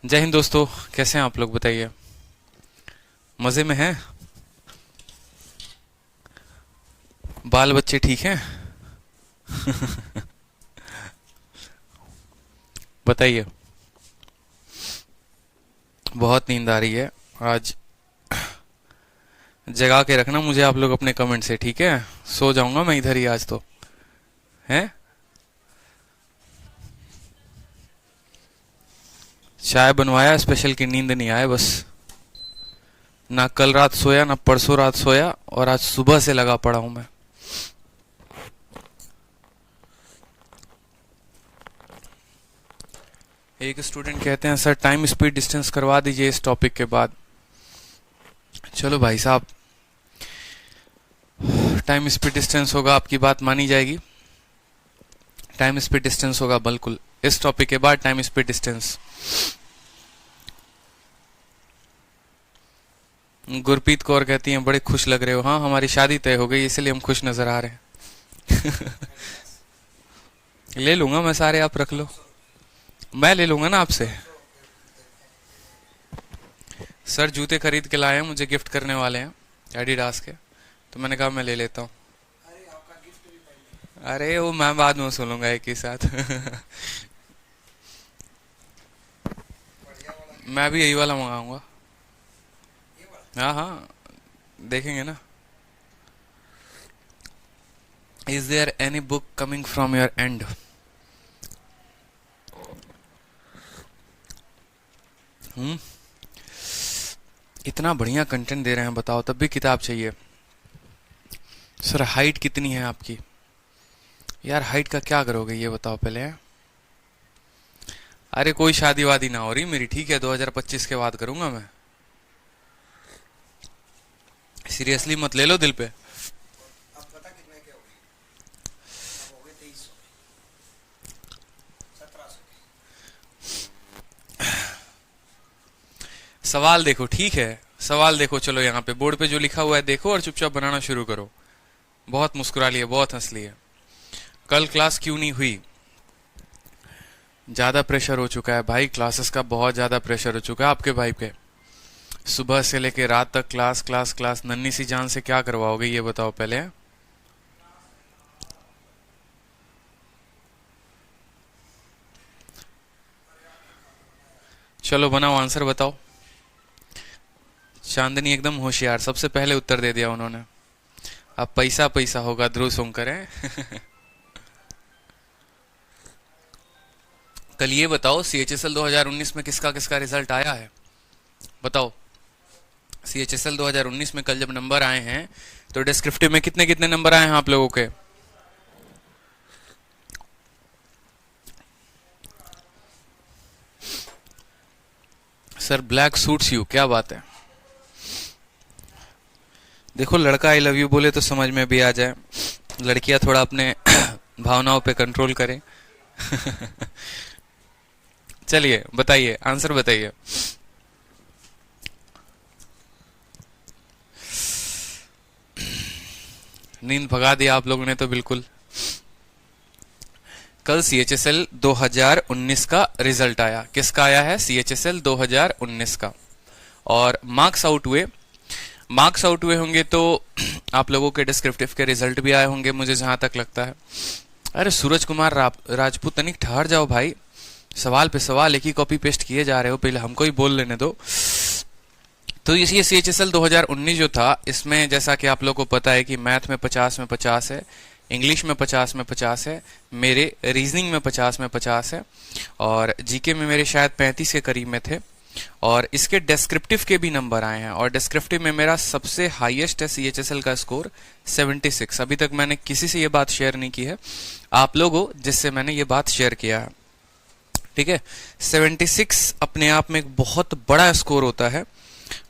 जय हिंद दोस्तों। कैसे हैं आप लोग, बताइए। मज़े में हैं? बाल बच्चे ठीक हैं? बताइए। बहुत नींद आ रही है आज। जगा के रखना मुझे आप लोग अपने कमेंट से, ठीक है? सो जाऊंगा मैं इधर ही आज तो। हैं? चाय बनवाया स्पेशल की, नींद नहीं आए बस। ना कल रात सोया ना परसों रात सोया, और आज सुबह से लगा पड़ा हूं मैं। एक स्टूडेंट कहते हैं सर टाइम स्पीड डिस्टेंस करवा दीजिए इस टॉपिक के बाद। चलो भाई साहब, टाइम स्पीड डिस्टेंस होगा, आपकी बात मानी जाएगी। टाइम स्पीड डिस्टेंस होगा बिल्कुल इस टॉपिक के बाद। Time speed distance. Gurpreet Kaur कहती हैं बड़े खुश लग रहे हो। हाँ, हमारी शादी तय हो गई इसलिए हम खुश नजर आ रहे हैं। ले लूंगा मैं सारे, आप रख लो। मैं ले लूंगा ना आपसे। सर जूते खरीद के लाए हैं, मुझे गिफ्ट करने वाले हैं एडिडास के, तो मैंने कहा मैं ले लेता हूँ। अरे वो मैं बाद में सुनूंगा एक ही साथ। मैं भी यही वाला मंगाऊंगा। हाँ हाँ, देखेंगे ना। Is there any book coming from your end? Hmm. इतना बढ़िया कंटेंट दे रहे हैं, बताओ तब भी किताब चाहिए। सर हाइट कितनी है आपकी? यार हाइट का क्या करोगे ये बताओ पहले। अरे कोई शादी वादी ना हो रही मेरी, ठीक है? 2025 के बाद करूंगा मैं। सीरियसली मत ले लो दिल पे। सवाल देखो, ठीक है? सवाल देखो, चलो यहाँ पे बोर्ड पे जो लिखा हुआ है देखो और चुपचाप बनाना शुरू करो। बहुत मुस्कुरा लिए, बहुत हंस लिए। कल क्लास क्यों नहीं हुई? ज्यादा प्रेशर हो चुका है भाई, क्लासेस का बहुत ज्यादा प्रेशर हो चुका है आपके भाई पे। सुबह से लेके रात तक क्लास क्लास क्लास। नन्ही सी जान से क्या करवाओगे ये बताओ पहले। चलो बनाओ आंसर, बताओ। चांदनी एकदम होशियार, सबसे पहले उत्तर दे दिया उन्होंने। अब पैसा पैसा होगा, ध्रुव सोंकर है। कल ये बताओ CHSL 2019 में किसका किसका रिजल्ट आया है? बताओ। CHSL 2019 में कल जब नंबर आए हैं तो डिस्क्रिप्टिव में कितने कितने नंबर आए हैं आप लोगों के? सर ब्लैक सूट्स यू, क्या बात है। देखो लड़का आई लव यू बोले तो समझ में भी आ जाए, लड़कियां थोड़ा अपने भावनाओं पे कंट्रोल करें। चलिए बताइए, आंसर बताइए। नींद भगा दिया आप लोगों ने तो बिल्कुल। कल CHSL 2019 का रिजल्ट आया। किसका आया है? CHSL 2019 का। और मार्क्स आउट हुए। मार्क्स आउट हुए होंगे तो आप लोगों के डिस्क्रिप्टिव के रिजल्ट भी आए होंगे मुझे जहां तक लगता है। अरे सूरज कुमार राजपूत, तनिक ठहर जाओ भाई। सवाल पे सवाल एक ही कॉपी पेस्ट किए जा रहे हो, पहले हमको ही बोल लेने दो। तो ये CHSL 2019 जो था, इसमें जैसा कि आप लोगों को पता है कि मैथ में 50 में 50 है, इंग्लिश में 50 में 50 है, मेरे रीजनिंग में 50 में 50 है, और जीके में मेरे शायद 35 के करीब में थे। और इसके डिस्क्रिप्टिव के भी नंबर आए हैं, और डिस्क्रिप्टिव में मेरा सबसे हाईएस्ट है CHSL का स्कोर 76। अभी तक मैंने किसी से ये बात शेयर नहीं की है, आप लोग हो जिससे मैंने ये बात शेयर किया है, ठीक है? 76 अपने आप में एक बहुत बड़ा स्कोर होता है।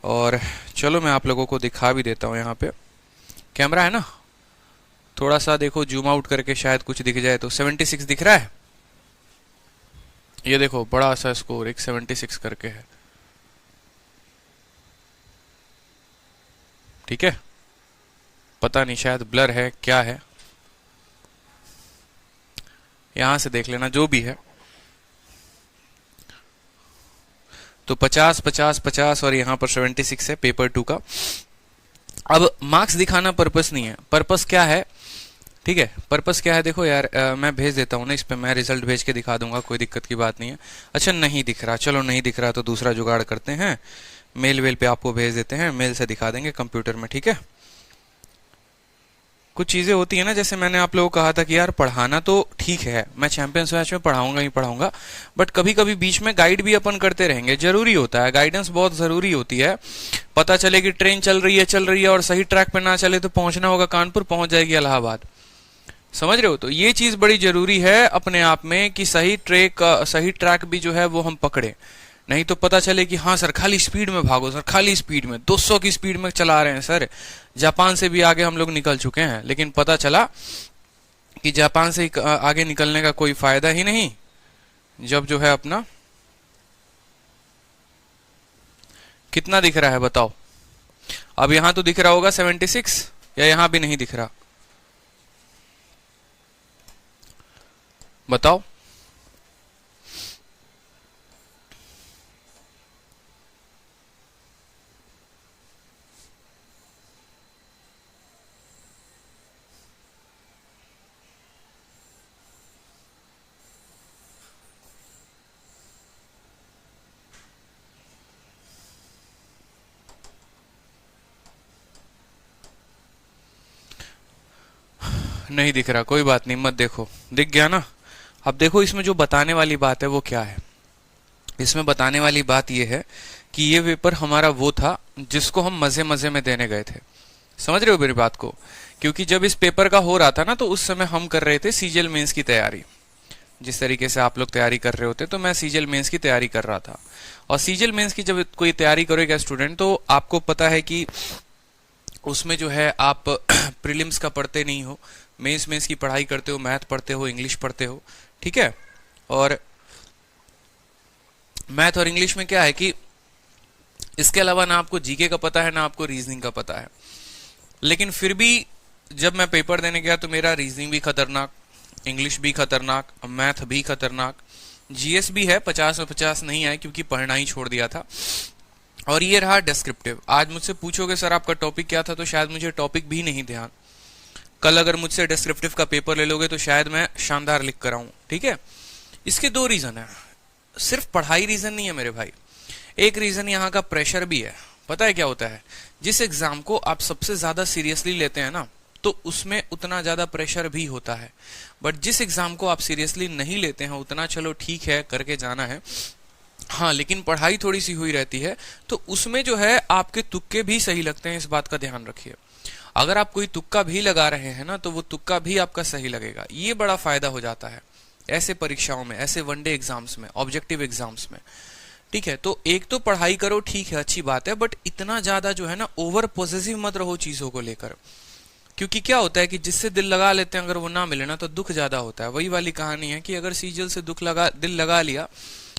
और चलो मैं आप लोगों को दिखा भी देता हूं। यहाँ पे कैमरा है ना, थोड़ा सा देखो जूम आउट करके, शायद कुछ दिख जाए। तो 76 दिख रहा है, ये देखो बड़ा सा स्कोर एक 76 करके है, ठीक है? पता नहीं शायद ब्लर है क्या है, यहां से देख लेना जो भी है। तो 50 50 50 और यहाँ पर 76 है पेपर 2 का। अब मार्क्स दिखाना पर्पस नहीं है, पर्पस क्या है, ठीक है, पर्पस क्या है, देखो यार मैं भेज देता हूँ ना इस पे, मैं रिजल्ट भेज के दिखा दूंगा, कोई दिक्कत की बात नहीं है। अच्छा नहीं दिख रहा, चलो नहीं दिख रहा तो दूसरा जुगाड़ करते हैं, मेल वेल पे आपको भेज देते हैं, मेल से दिखा देंगे कंप्यूटर में, ठीक है। कुछ चीजें होती है ना, जैसे मैंने आप लोगों को कहा था कि यार पढ़ाना तो ठीक है, मैं चैंपियंस मैच में पढ़ाऊंगा ही पढ़ाऊंगा, बट कभी कभी बीच में गाइड भी अपन करते रहेंगे, जरूरी होता है, गाइडेंस बहुत जरूरी होती है। पता चले कि ट्रेन चल रही है और सही ट्रैक पे ना चले तो पहुंचना होगा कानपुर, पहुंच जाएगी इलाहाबाद, समझ रहे हो। तो ये चीज बड़ी जरूरी है अपने आप में कि सही ट्रैक भी जो है वो हम पकड़े, नहीं तो पता चले कि हाँ सर खाली स्पीड में भागो सर, खाली स्पीड में 200 की स्पीड में चला रहे हैं सर, जापान से भी आगे हम लोग निकल चुके हैं, लेकिन पता चला कि जापान से आगे निकलने का कोई फायदा ही नहीं, जब जो है अपना कितना दिख रहा है बताओ। अब यहां तो दिख रहा होगा 76, या यहां भी नहीं दिख रहा, बताओ। नहीं दिख रहा, कोई बात नहीं, मत देखो, दिख गया ना। अब देखो इसमें जो बताने वाली बात है वो क्या है, इसमें बताने वाली बात ये है कि ये पेपर हमारा वो था जिसको हम मजे मजे में देने गए थे, समझ रहे हो मेरी बात को। क्योंकि जब इस पेपर का हो रहा था ना तो उस समय हम कर रहे थे सीजीएल मेंस की तैयारी, जिस तरीके से आप लोग तैयारी कर रहे होते तो मैं सीजीएल मेंस की तैयारी कर रहा था। और सीजीएल मेंस की जब कोई तैयारी करेगा स्टूडेंट तो आपको पता है कि उसमें जो है आप प्रीलिम्स का पढ़ते नहीं हो, मेंस की पढ़ाई करते हो, मैथ पढ़ते हो, इंग्लिश पढ़ते हो, ठीक है। और मैथ और इंग्लिश में क्या है कि इसके अलावा ना आपको जीके का पता है ना आपको रीजनिंग का पता है। लेकिन फिर भी जब मैं पेपर देने गया तो मेरा रीजनिंग भी खतरनाक, इंग्लिश भी खतरनाक, मैथ भी खतरनाक, जीएस भी है 50 में 50 नहीं आए क्योंकि पढ़ना ही छोड़ दिया था। और ये रहा डिस्क्रिप्टिव। आज मुझसे पूछोगे सर आपका टॉपिक क्या था, तो शायद मुझे टॉपिक भी नहीं ध्यान। कल अगर मुझसे डिस्क्रिप्टिव का पेपर ले लोगे तो शायद मैं शानदार लिख कर आऊं, ठीक है। इसके दो रीजन है, सिर्फ पढ़ाई रीजन नहीं है मेरे भाई, एक रीजन यहाँ का प्रेशर भी है। पता है क्या होता है, जिस एग्जाम को आप सबसे ज्यादा सीरियसली लेते हैं ना तो उसमें उतना ज्यादा प्रेशर भी होता है, बट जिस एग्जाम को आप सीरियसली नहीं लेते हैं उतना चलो ठीक है करके जाना है, हाँ लेकिन पढ़ाई थोड़ी सी हुई रहती है तो उसमें जो है आपके तुक्के भी सही लगते हैं, इस बात का ध्यान रखिए। अगर आप कोई तुक्का भी लगा रहे हैं ना तो वो तुक्का भी आपका सही लगेगा, ये बड़ा फायदा हो जाता है ऐसे परीक्षाओं में, ऐसे वनडे एग्जाम्स में, ऑब्जेक्टिव एग्जाम्स में, ठीक है। तो एक तो पढ़ाई करो ठीक है अच्छी बात है, बट इतना ज्यादा जो है ना ओवर पॉजिटिव मत रहो चीजों को लेकर, क्योंकि क्या होता है कि जिससे दिल लगा लेते हैं अगर वो ना मिले ना तो दुख ज्यादा होता है। वही वाली कहानी है कि अगर सीजीएल से दिल लगा लिया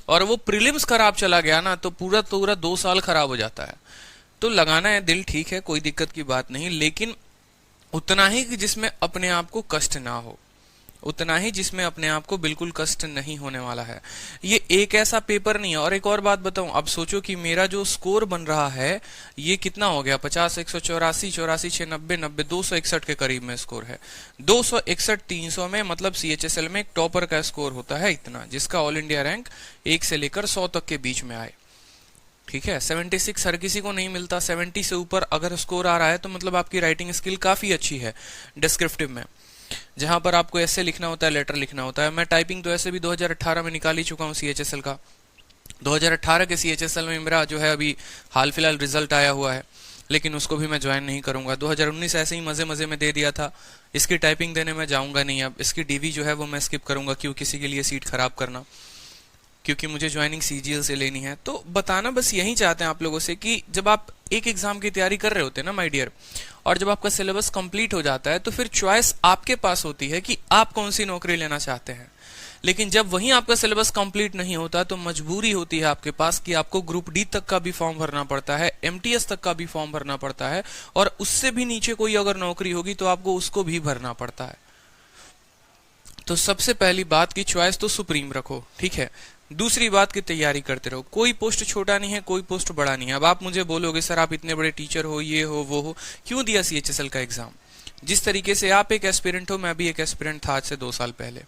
और वो प्रीलिम्स खराब चला गया ना तो पूरा 2 साल खराब हो जाता है। तो लगाना है दिल ठीक है, कोई दिक्कत की बात नहीं, लेकिन उतना ही कि जिसमें अपने आप को कष्ट ना हो, उतना ही जिसमें अपने आप को बिल्कुल कष्ट नहीं होने वाला है। ये एक ऐसा पेपर नहीं है। और एक और बात बताऊं, अब सोचो कि मेरा जो स्कोर बन रहा है ये कितना हो गया, 50 184 84 6 90 90 261 के करीब में स्कोर है। 261 300 में मतलब सीएचएसएल में एक टॉपर का स्कोर होता है इतना, जिसका ऑल इंडिया रैंक 1 से लेकर 100 तक के बीच में आए, ठीक है। 76 हर किसी को नहीं मिलता, 70 से ऊपर अगर स्कोर आ रहा है तो मतलब आपकी राइटिंग स्किल काफी अच्छी है डिस्क्रिप्टिव में, जहां पर आपको ऐसे लिखना होता है, लेटर लिखना होता है। मैं टाइपिंग तो ऐसे भी 2018 में निकाल ही चुका हूं सीएचएसएल का। 2018 के सीएचएसएल में मेरा जो है अभी हाल फिलहाल रिजल्ट आया हुआ है, लेकिन उसको भी मैं ज्वाइन नहीं करूंगा। 2019 ऐसे ही मजे मजे में दे दिया था, इसकी टाइपिंग देने में जाऊंगा नहीं। अब इसकी डीवी जो है वो मैं स्किप करूंगा, क्यों किसी के लिए सीट खराब करना, क्योंकि मुझे ज्वाइनिंग सीजीएल से लेनी है। तो बताना बस यही चाहते हैं आप लोगों से कि जब आप एक एग्जाम की तैयारी कर रहे होते हैं ना माय डियर, और जब आपका सिलेबस कंप्लीट हो जाता है तो फिर चॉइस आपके पास होती है कि आप कौन सी नौकरी लेना चाहते हैं। लेकिन जब वहीं आपका सिलेबस कंप्लीट नहीं होता तो मजबूरी होती है आपके पास कि आपको ग्रुप डी तक का भी फॉर्म भरना पड़ता है, एमटीएस तक का भी फॉर्म भरना पड़ता है, और उससे भी नीचे कोई अगर नौकरी होगी तो आपको उसको भी भरना पड़ता है। तो सबसे पहली बात की चॉइस तो सुप्रीम रखो, ठीक है। दूसरी बात की तैयारी करते रहो। कोई पोस्ट छोटा नहीं है, कोई पोस्ट बड़ा नहीं है। अब आप मुझे बोलोगे सर आप इतने बड़े टीचर हो, ये हो वो हो, क्यों दिया सीएचएसएल का एग्जाम? जिस तरीके से आप एक एस्पिरेंट हो, मैं भी एक एस्पिरेंट था आज से 2 साल पहले।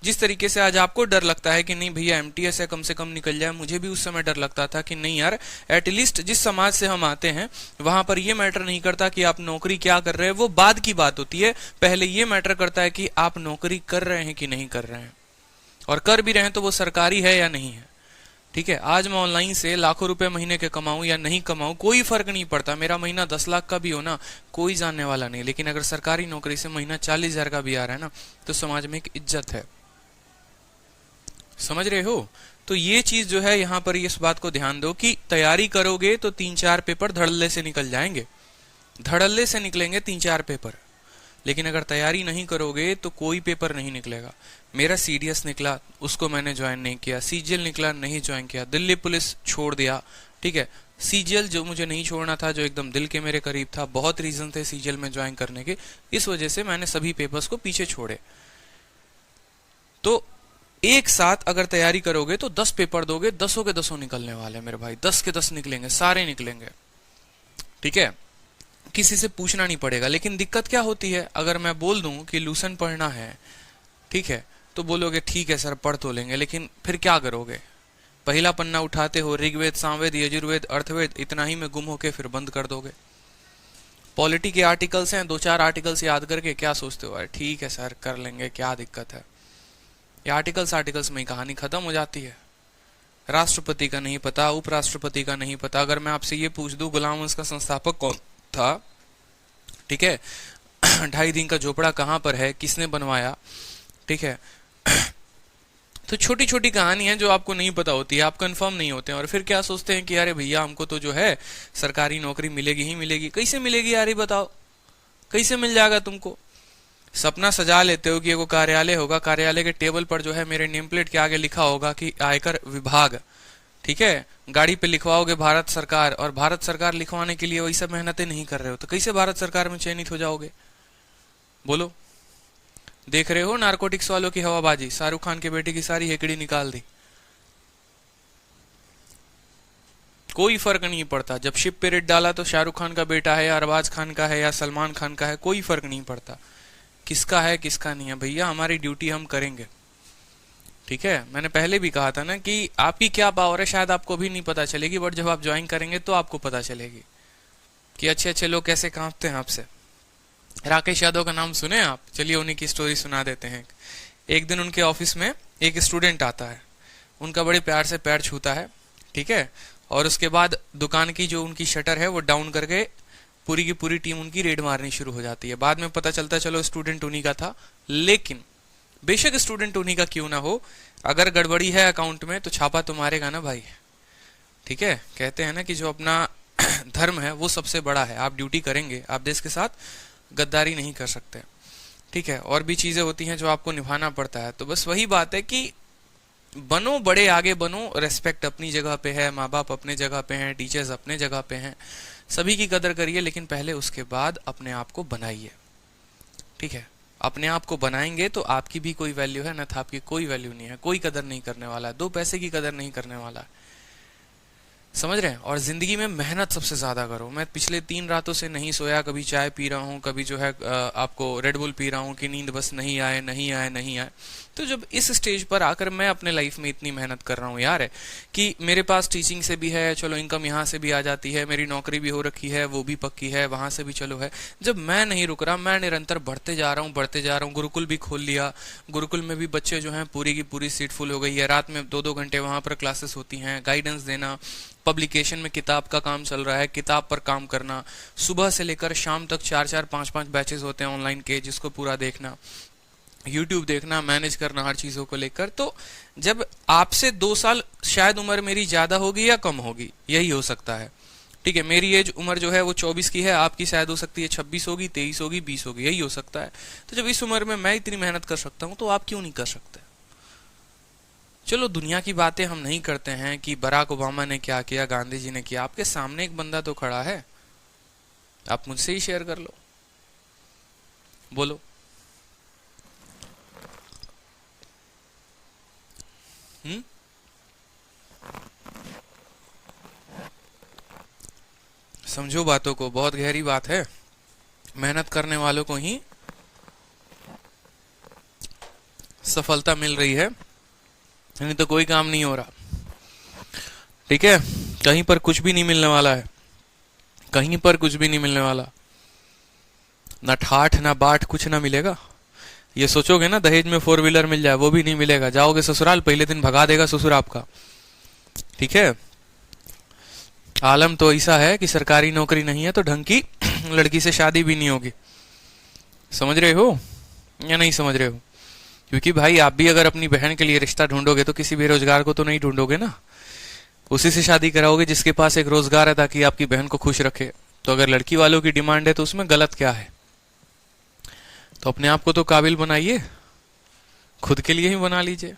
जिस तरीके से आज आपको डर लगता है कि नहीं भैया एमटीएस है कम से कम निकल जाए, मुझे भी उस समय डर लगता था कि नहीं यार, एटलीस्ट जिस समाज से हम आते हैं वहां पर ये मैटर नहीं करता कि आप नौकरी क्या कर रहे हैं, वो बाद की बात होती है। पहले ये मैटर करता है कि आप नौकरी कर रहे हैं कि नहीं कर रहे हैं, और कर भी रहे हैं तो वो सरकारी है या नहीं है, ठीक है। आज मैं ऑनलाइन से लाखों रुपए महीने के कमाऊं या नहीं कमाऊं, कोई फर्क नहीं पड़ता। मेरा महीना 10 लाख का भी हो ना, कोई जानने वाला नहीं। लेकिन अगर सरकारी नौकरी से महीना 40,000 का भी आ रहा है ना, तो समाज में एक इज्जत है। समझ रहे हो? तो ये चीज जो है यहाँ पर इस बात को ध्यान दो कि तैयारी करोगे तो 3-4 पेपर धड़ल्ले से निकल जाएंगे, धड़ल्ले से निकलेंगे 3-4 पेपर। लेकिन अगर तैयारी नहीं करोगे तो कोई पेपर नहीं निकलेगा। मेरा सीडीएस निकला, उसको मैंने ज्वाइन नहीं किया। सीजीएल निकला, नहीं ज्वाइन किया। दिल्ली पुलिस छोड़ दिया, ठीक है। सीजीएल जो मुझे नहीं छोड़ना था, जो एकदम दिल के मेरे करीब था, बहुत रीजन थे सीजीएल में ज्वाइन करने के, इस वजह से मैंने सभी पेपर्स को पीछे छोड़े। तो एक साथ अगर तैयारी करोगे तो 10 पेपर दोगे, 10 के 10 निकलने वाले मेरे भाई, 10 के 10 निकलेंगे, सारे निकलेंगे, ठीक है। किसी से पूछना नहीं पड़ेगा। लेकिन दिक्कत क्या होती है, अगर मैं बोल दूं कि लूसन पढ़ना है, ठीक है, तो बोलोगे ठीक है सर पढ़ तो लेंगे, लेकिन फिर क्या करोगे? पहला पन्ना उठाते हो, ऋग्वेद, सामवेद, यजुर्वेद, अर्थवेद, इतना ही में गुम होके फिर बंद कर दोगे। पॉलिटी के आर्टिकल्स हैं, 2-4 आर्टिकल्स याद करके क्या सोचते हो, ठीक है सर कर लेंगे, क्या दिक्कत है। ये आर्टिकल्स में ही कहानी खत्म हो जाती है। राष्ट्रपति का नहीं पता, उपराष्ट्रपति का नहीं पता। अगर मैं आपसे ये पूछ दूं गुलाम वंश का संस्थापक कौन था, ठीक है, 2.5 दिन का झोपड़ा कहां पर है, किसने बनवाया, ठीक है। तो छोटी छोटी कहानी है जो आपको नहीं पता होती है, आप कंफर्म नहीं होते हैं, और फिर क्या सोचते हैं कि अरे भैया हमको तो जो है सरकारी नौकरी मिलेगी ही मिलेगी। कैसे मिलेगी यार, ये बताओ, कैसे मिल जाएगा तुमको? सपना सजा लेते हो कि एगो कार्यालय होगा, कार्यालय के टेबल पर जो है मेरे नेम प्लेट के आगे लिखा होगा कि आयकर विभाग, ठीक है। गाड़ी पे लिखवाओगे भारत सरकार, और भारत सरकार लिखवाने के लिए वही सब मेहनतें नहीं कर रहे हो, तो कैसे भारत सरकार में चयनित हो जाओगे? बोलो। देख रहे हो नारकोटिक्स वालों की हवाबाजी, शाहरुख खान के बेटे की सारी हेकड़ी निकाल दी, कोई फर्क नहीं पड़ता। जब शिप पे रेड डाला तो शाहरुख खान का बेटा है या अरबाज खान का है या सलमान खान का है, कोई फर्क नहीं पड़ता किसका है किसका नहीं है। भैया हमारी ड्यूटी हम करेंगे, ठीक है। मैंने पहले भी कहा था ना कि आपकी क्या पावर है शायद आपको भी नहीं पता चलेगी, बट जब आप ज्वाइन करेंगे तो आपको पता चलेगी कि अच्छे अच्छे लोग कैसे कांपते हैं आपसे। राकेश यादव का नाम सुने आप? चलिए उन्हीं की स्टोरी सुना देते हैं। एक दिन उनके ऑफिस में एक स्टूडेंट आता है, उनका बड़े प्यार से पैर छूता है, ठीक है, और उसके बाद दुकान की जो उनकी शटर है वो डाउन करके पूरी की पूरी टीम उनकी रेड मारनी शुरू हो जाती है। बाद में पता चलता चलो स्टूडेंट उन्हीं का था, लेकिन बेशक स्टूडेंट उन्हीं का क्यों ना हो, अगर गड़बड़ी है अकाउंट में तो छापा तो मारेगा ना भाई, ठीक है। कहते हैं ना कि जो अपना धर्म है वो सबसे बड़ा है। आप ड्यूटी करेंगे, आप देश के साथ गद्दारी नहीं कर सकते, ठीक है। और भी चीजें होती हैं जो आपको निभाना पड़ता है। तो बस वही बात है कि बनो बड़े, आगे बनो, रेस्पेक्ट अपनी जगह पे है, माँ बाप अपने जगह पे हैं, टीचर्स अपने जगह पे हैं, सभी की कदर करिए, लेकिन पहले उसके बाद अपने आप को बनाइए, ठीक है। अपने आप को बनाएंगे तो आपकी भी कोई वैल्यू है, न तो आपकी कोई वैल्यू नहीं है, कोई कदर नहीं करने वाला है, 2 पैसे की कदर नहीं करने वाला है, समझ रहे हैं। और जिंदगी में मेहनत सबसे ज्यादा करो। मैं पिछले 3 रातों से नहीं सोया, कभी चाय पी रहा हूँ, कभी जो है आपको रेड बुल पी रहा हूँ कि नींद बस नहीं आए नहीं आए नहीं आए। तो जब इस स्टेज पर आकर मैं अपने लाइफ में इतनी मेहनत कर रहा हूँ यार, है कि मेरे पास टीचिंग से भी है, चलो इनकम यहाँ से भी आ जाती है, मेरी नौकरी भी हो रखी है, वो भी पक्की है, वहां से भी चलो है। जब मैं नहीं रुक रहा, मैं निरंतर बढ़ते जा रहा हूँ बढ़ते जा रहा हूँ। गुरुकुल भी खोल लिया, गुरुकुल में भी बच्चे जो हैं पूरी की पूरी सीट फुल हो गई है, रात में 2-2 घंटे वहां पर क्लासेस होती हैं, गाइडेंस देना, पब्लिकेशन में किताब का काम चल रहा है, किताब पर काम करना, सुबह से लेकर शाम तक 4-4 5-5 बैचेस होते हैं ऑनलाइन के, जिसको पूरा देखना, यूट्यूब देखना, मैनेज करना हर चीजों को लेकर। तो जब आपसे 2 साल शायद उम्र मेरी ज्यादा होगी या कम होगी, यही हो सकता है, ठीक है। मेरी एज उम्र जो है वो 24 की है, आपकी शायद हो सकती है 26 होगी, 23 होगी, 20 होगी, यही हो सकता है। तो जब इस उम्र में मैं इतनी मेहनत कर सकता हूं तो आप क्यों नहीं कर सकते? चलो दुनिया की बातें हम नहीं करते हैं कि बराक ओबामा ने क्या किया, गांधी जी ने किया, आपके सामने एक बंदा तो खड़ा है, आप मुझसे ही शेयर कर लो, बोलो। हम्म, समझो बातों को, बहुत गहरी बात है। मेहनत करने वालों को ही सफलता मिल रही है, नहीं तो कोई काम नहीं हो रहा। ठीक है, कहीं पर कुछ भी नहीं मिलने वाला है, कहीं पर कुछ भी नहीं मिलने वाला, ना ठाठ ना बाट, कुछ ना मिलेगा। ये सोचोगे ना दहेज में 4 व्हीलर मिल जाए, वो भी नहीं मिलेगा। जाओगे ससुराल, पहले दिन भगा देगा ससुर आपका। ठीक है, आलम तो ऐसा है कि सरकारी नौकरी नहीं है तो ढंग की लड़की से शादी भी नहीं होगी। समझ रहे हो या नहीं समझ रहे हो? क्योंकि भाई आप भी अगर अपनी बहन के लिए रिश्ता ढूंढोगे तो किसी बेरोजगार को तो नहीं ढूंढोगे ना, उसी से शादी कराओगे जिसके पास एक रोजगार है, ताकि आपकी बहन को खुश रखे। तो अगर लड़की वालों की डिमांड है तो उसमें गलत क्या है? तो अपने आप को तो काबिल बनाइए, खुद के लिए ही बना लीजिए।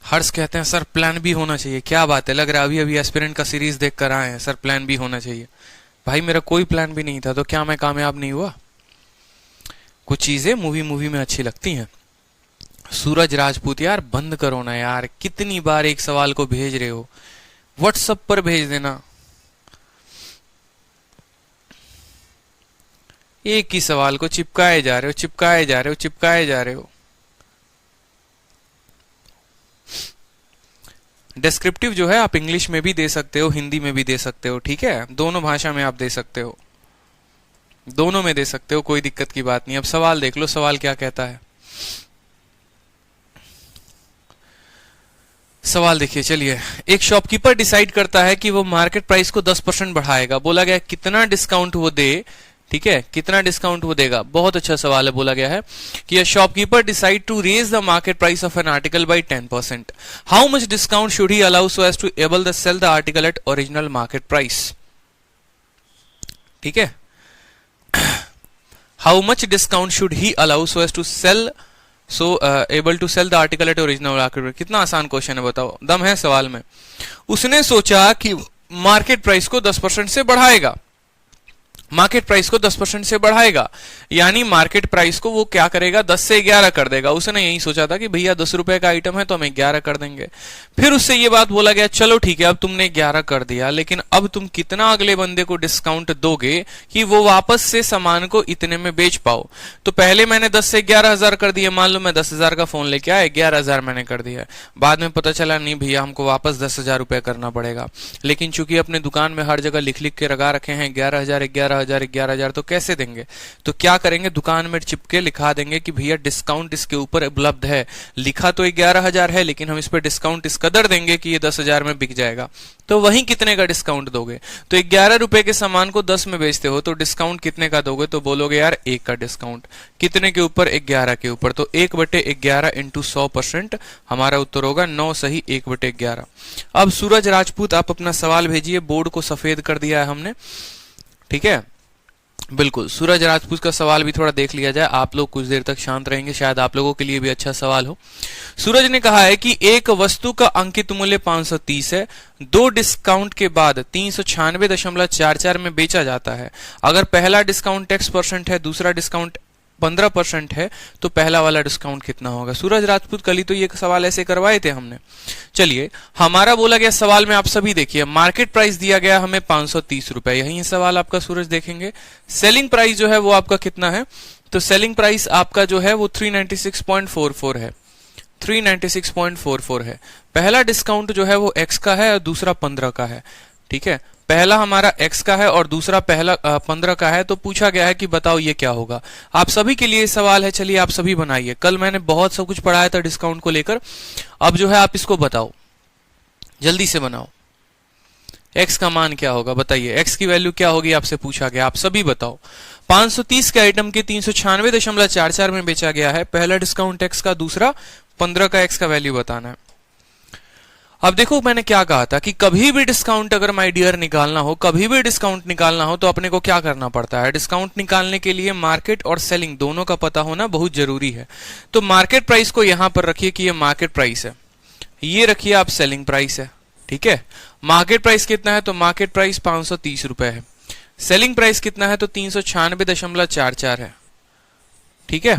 हर्ष कहते हैं सर प्लान बी होना चाहिए। क्या बात है, लग रहा है अभी अभी एस्पिरेंट का सीरीज देख कर आए हैं। सर प्लान बी होना चाहिए। भाई मेरा कोई प्लान भी नहीं था, तो क्या मैं कामयाब नहीं हुआ? कुछ चीजें मूवी में अच्छी लगती हैं। सूरज राजपूत, यार बंद करो ना यार, कितनी बार एक सवाल को भेज रहे हो? व्हाट्सएप पर भेज देना। एक ही सवाल को चिपकाए जा रहे हो, चिपकाए जा रहे हो, चिपकाए जा रहे हो। डिस्क्रिप्टिव जो है आप इंग्लिश में भी दे सकते हो, हिंदी में भी दे सकते हो। ठीक है, दोनों भाषा में आप दे सकते हो, दोनों में दे सकते हो, कोई दिक्कत की बात नहीं। अब सवाल देख लो, सवाल क्या कहता है। सवाल देखिए, चलिए। एक शॉपकीपर डिसाइड करता है कि वो मार्केट प्राइस को 10% बढ़ाएगा। बोला गया कितना डिस्काउंट वो दे, ठीक है, कितना डिस्काउंट वो देगा। बहुत अच्छा सवाल है। बोला गया है कि a shopkeeper decide to raise the market price of an article by 10%। How much discount should he allow so as to able the sell the article at original market price. ठीक है, how much discount should he allow so as to sell able to sell the article at original market price. कितना आसान question है, बताओ, दम है सवाल में। उसने सोचा कि मार्केट प्राइस को 10% से बढ़ाएगा, मार्केट प्राइस को 10% से बढ़ाएगा, यानी मार्केट प्राइस को वो क्या करेगा, 10 से 11 कर देगा। उसने यही सोचा था कि भैया 10 रुपए का आइटम है तो हम 11 कर देंगे। फिर उससे ये बात बोला गया, चलो ठीक है अब तुमने 11 कर दिया, लेकिन अब तुम कितना अगले बंदे को डिस्काउंट दोगे कि वो वापस से सामान को इतने में बेच पाओ। तो पहले मैंने 10 से 11,000 कर दिया। मान लो मैं 10,000 का फोन लेके आया, 11,000 मैंने कर दिया। बाद में पता चला नहीं भैया हमको वापस 10,000 रुपए करना पड़ेगा। लेकिन चूंकि अपने दुकान में हर जगह लिख लिख के लगा रखे हैं 11,000 11,000 11,000, तो कैसे देंगे? तो क्या करेंगे, दुकान में चिपके लिखा देंगे कि भैया डिस्काउंट इसके ऊपर उपलब्ध है। लिखा तो 11,000 है, लेकिन हम इस पर डिस्काउंट इस कदर देंगे कि ये 10,000 में बिक जाएगा। तो वहीं कितने का डिस्काउंट दोगे? तो 11 रुपए के सामान को 10 में बेचते हो तो डिस्काउंट कितने का दोगे? तो बोलोगे यार 1 का डिस्काउंट। कितने के ऊपर? 11 के ऊपर। तो 1/11 इंटू 100%, हमारा उत्तर होगा 9 सही 1/11। अब सूरज राजपूत आप अपना सवाल भेजिए, बोर्ड को सफेद कर दिया है हमने। ठीक है, बिल्कुल। सूरज राजपूत का सवाल भी थोड़ा देख लिया जाए, आप लोग कुछ देर तक शांत रहेंगे, शायद आप लोगों के लिए भी अच्छा सवाल हो। सूरज ने कहा है कि एक वस्तु का अंकित मूल्य 530 है, 2 डिस्काउंट के बाद 396.44 में बेचा जाता है। अगर पहला डिस्काउंट X% है, दूसरा डिस्काउंट 15% है, तो पहला वाला डिस्काउंट कितना होगा? सूरज राजपूत कल ही तो ये सवाल ऐसे करवाए थे हमने। चलिए, हमारा बोला गया सवाल में आप सभी देखिए, मार्केट प्राइस दिया गया हमें 530 रुपए, यही सवाल आपका सूरज देखेंगे। सेलिंग प्राइस जो है वो आपका कितना है? तो सेलिंग प्राइस आपका जो है वो 396.44 है, 396.44 है। पहला डिस्काउंट जो है वो X का है और दूसरा 15 का है। ठीक है, पहला हमारा X का है और दूसरा पहला 15 का है। तो पूछा गया है कि बताओ ये क्या होगा। आप सभी के लिए सवाल है, चलिए आप सभी बनाइए। कल मैंने बहुत सब कुछ पढ़ाया था डिस्काउंट को लेकर, अब जो है आप इसको बताओ, जल्दी से बनाओ। X का मान क्या होगा बताइए, X की वैल्यू क्या होगी आपसे पूछा गया, आप सभी बताओ। 530 के आइटम के 396.44 में बेचा गया है, पहला डिस्काउंट X का, दूसरा 15 का। X का वैल्यू बताना है। अब देखो मैंने क्या कहा था कि कभी भी डिस्काउंट अगर माय डियर निकालना हो, कभी भी डिस्काउंट निकालना हो तो अपने को क्या करना पड़ता है? डिस्काउंट निकालने के लिए मार्केट और सेलिंग दोनों का पता होना बहुत जरूरी है। तो मार्केट प्राइस को यहां पर रखिए कि ये मार्केट प्राइस है, ये रखिए आप सेलिंग प्राइस है। ठीक है, मार्केट प्राइस कितना है? तो मार्केट प्राइस 530 रुपए है। सेलिंग प्राइस कितना है? तो 396.44 है। ठीक है,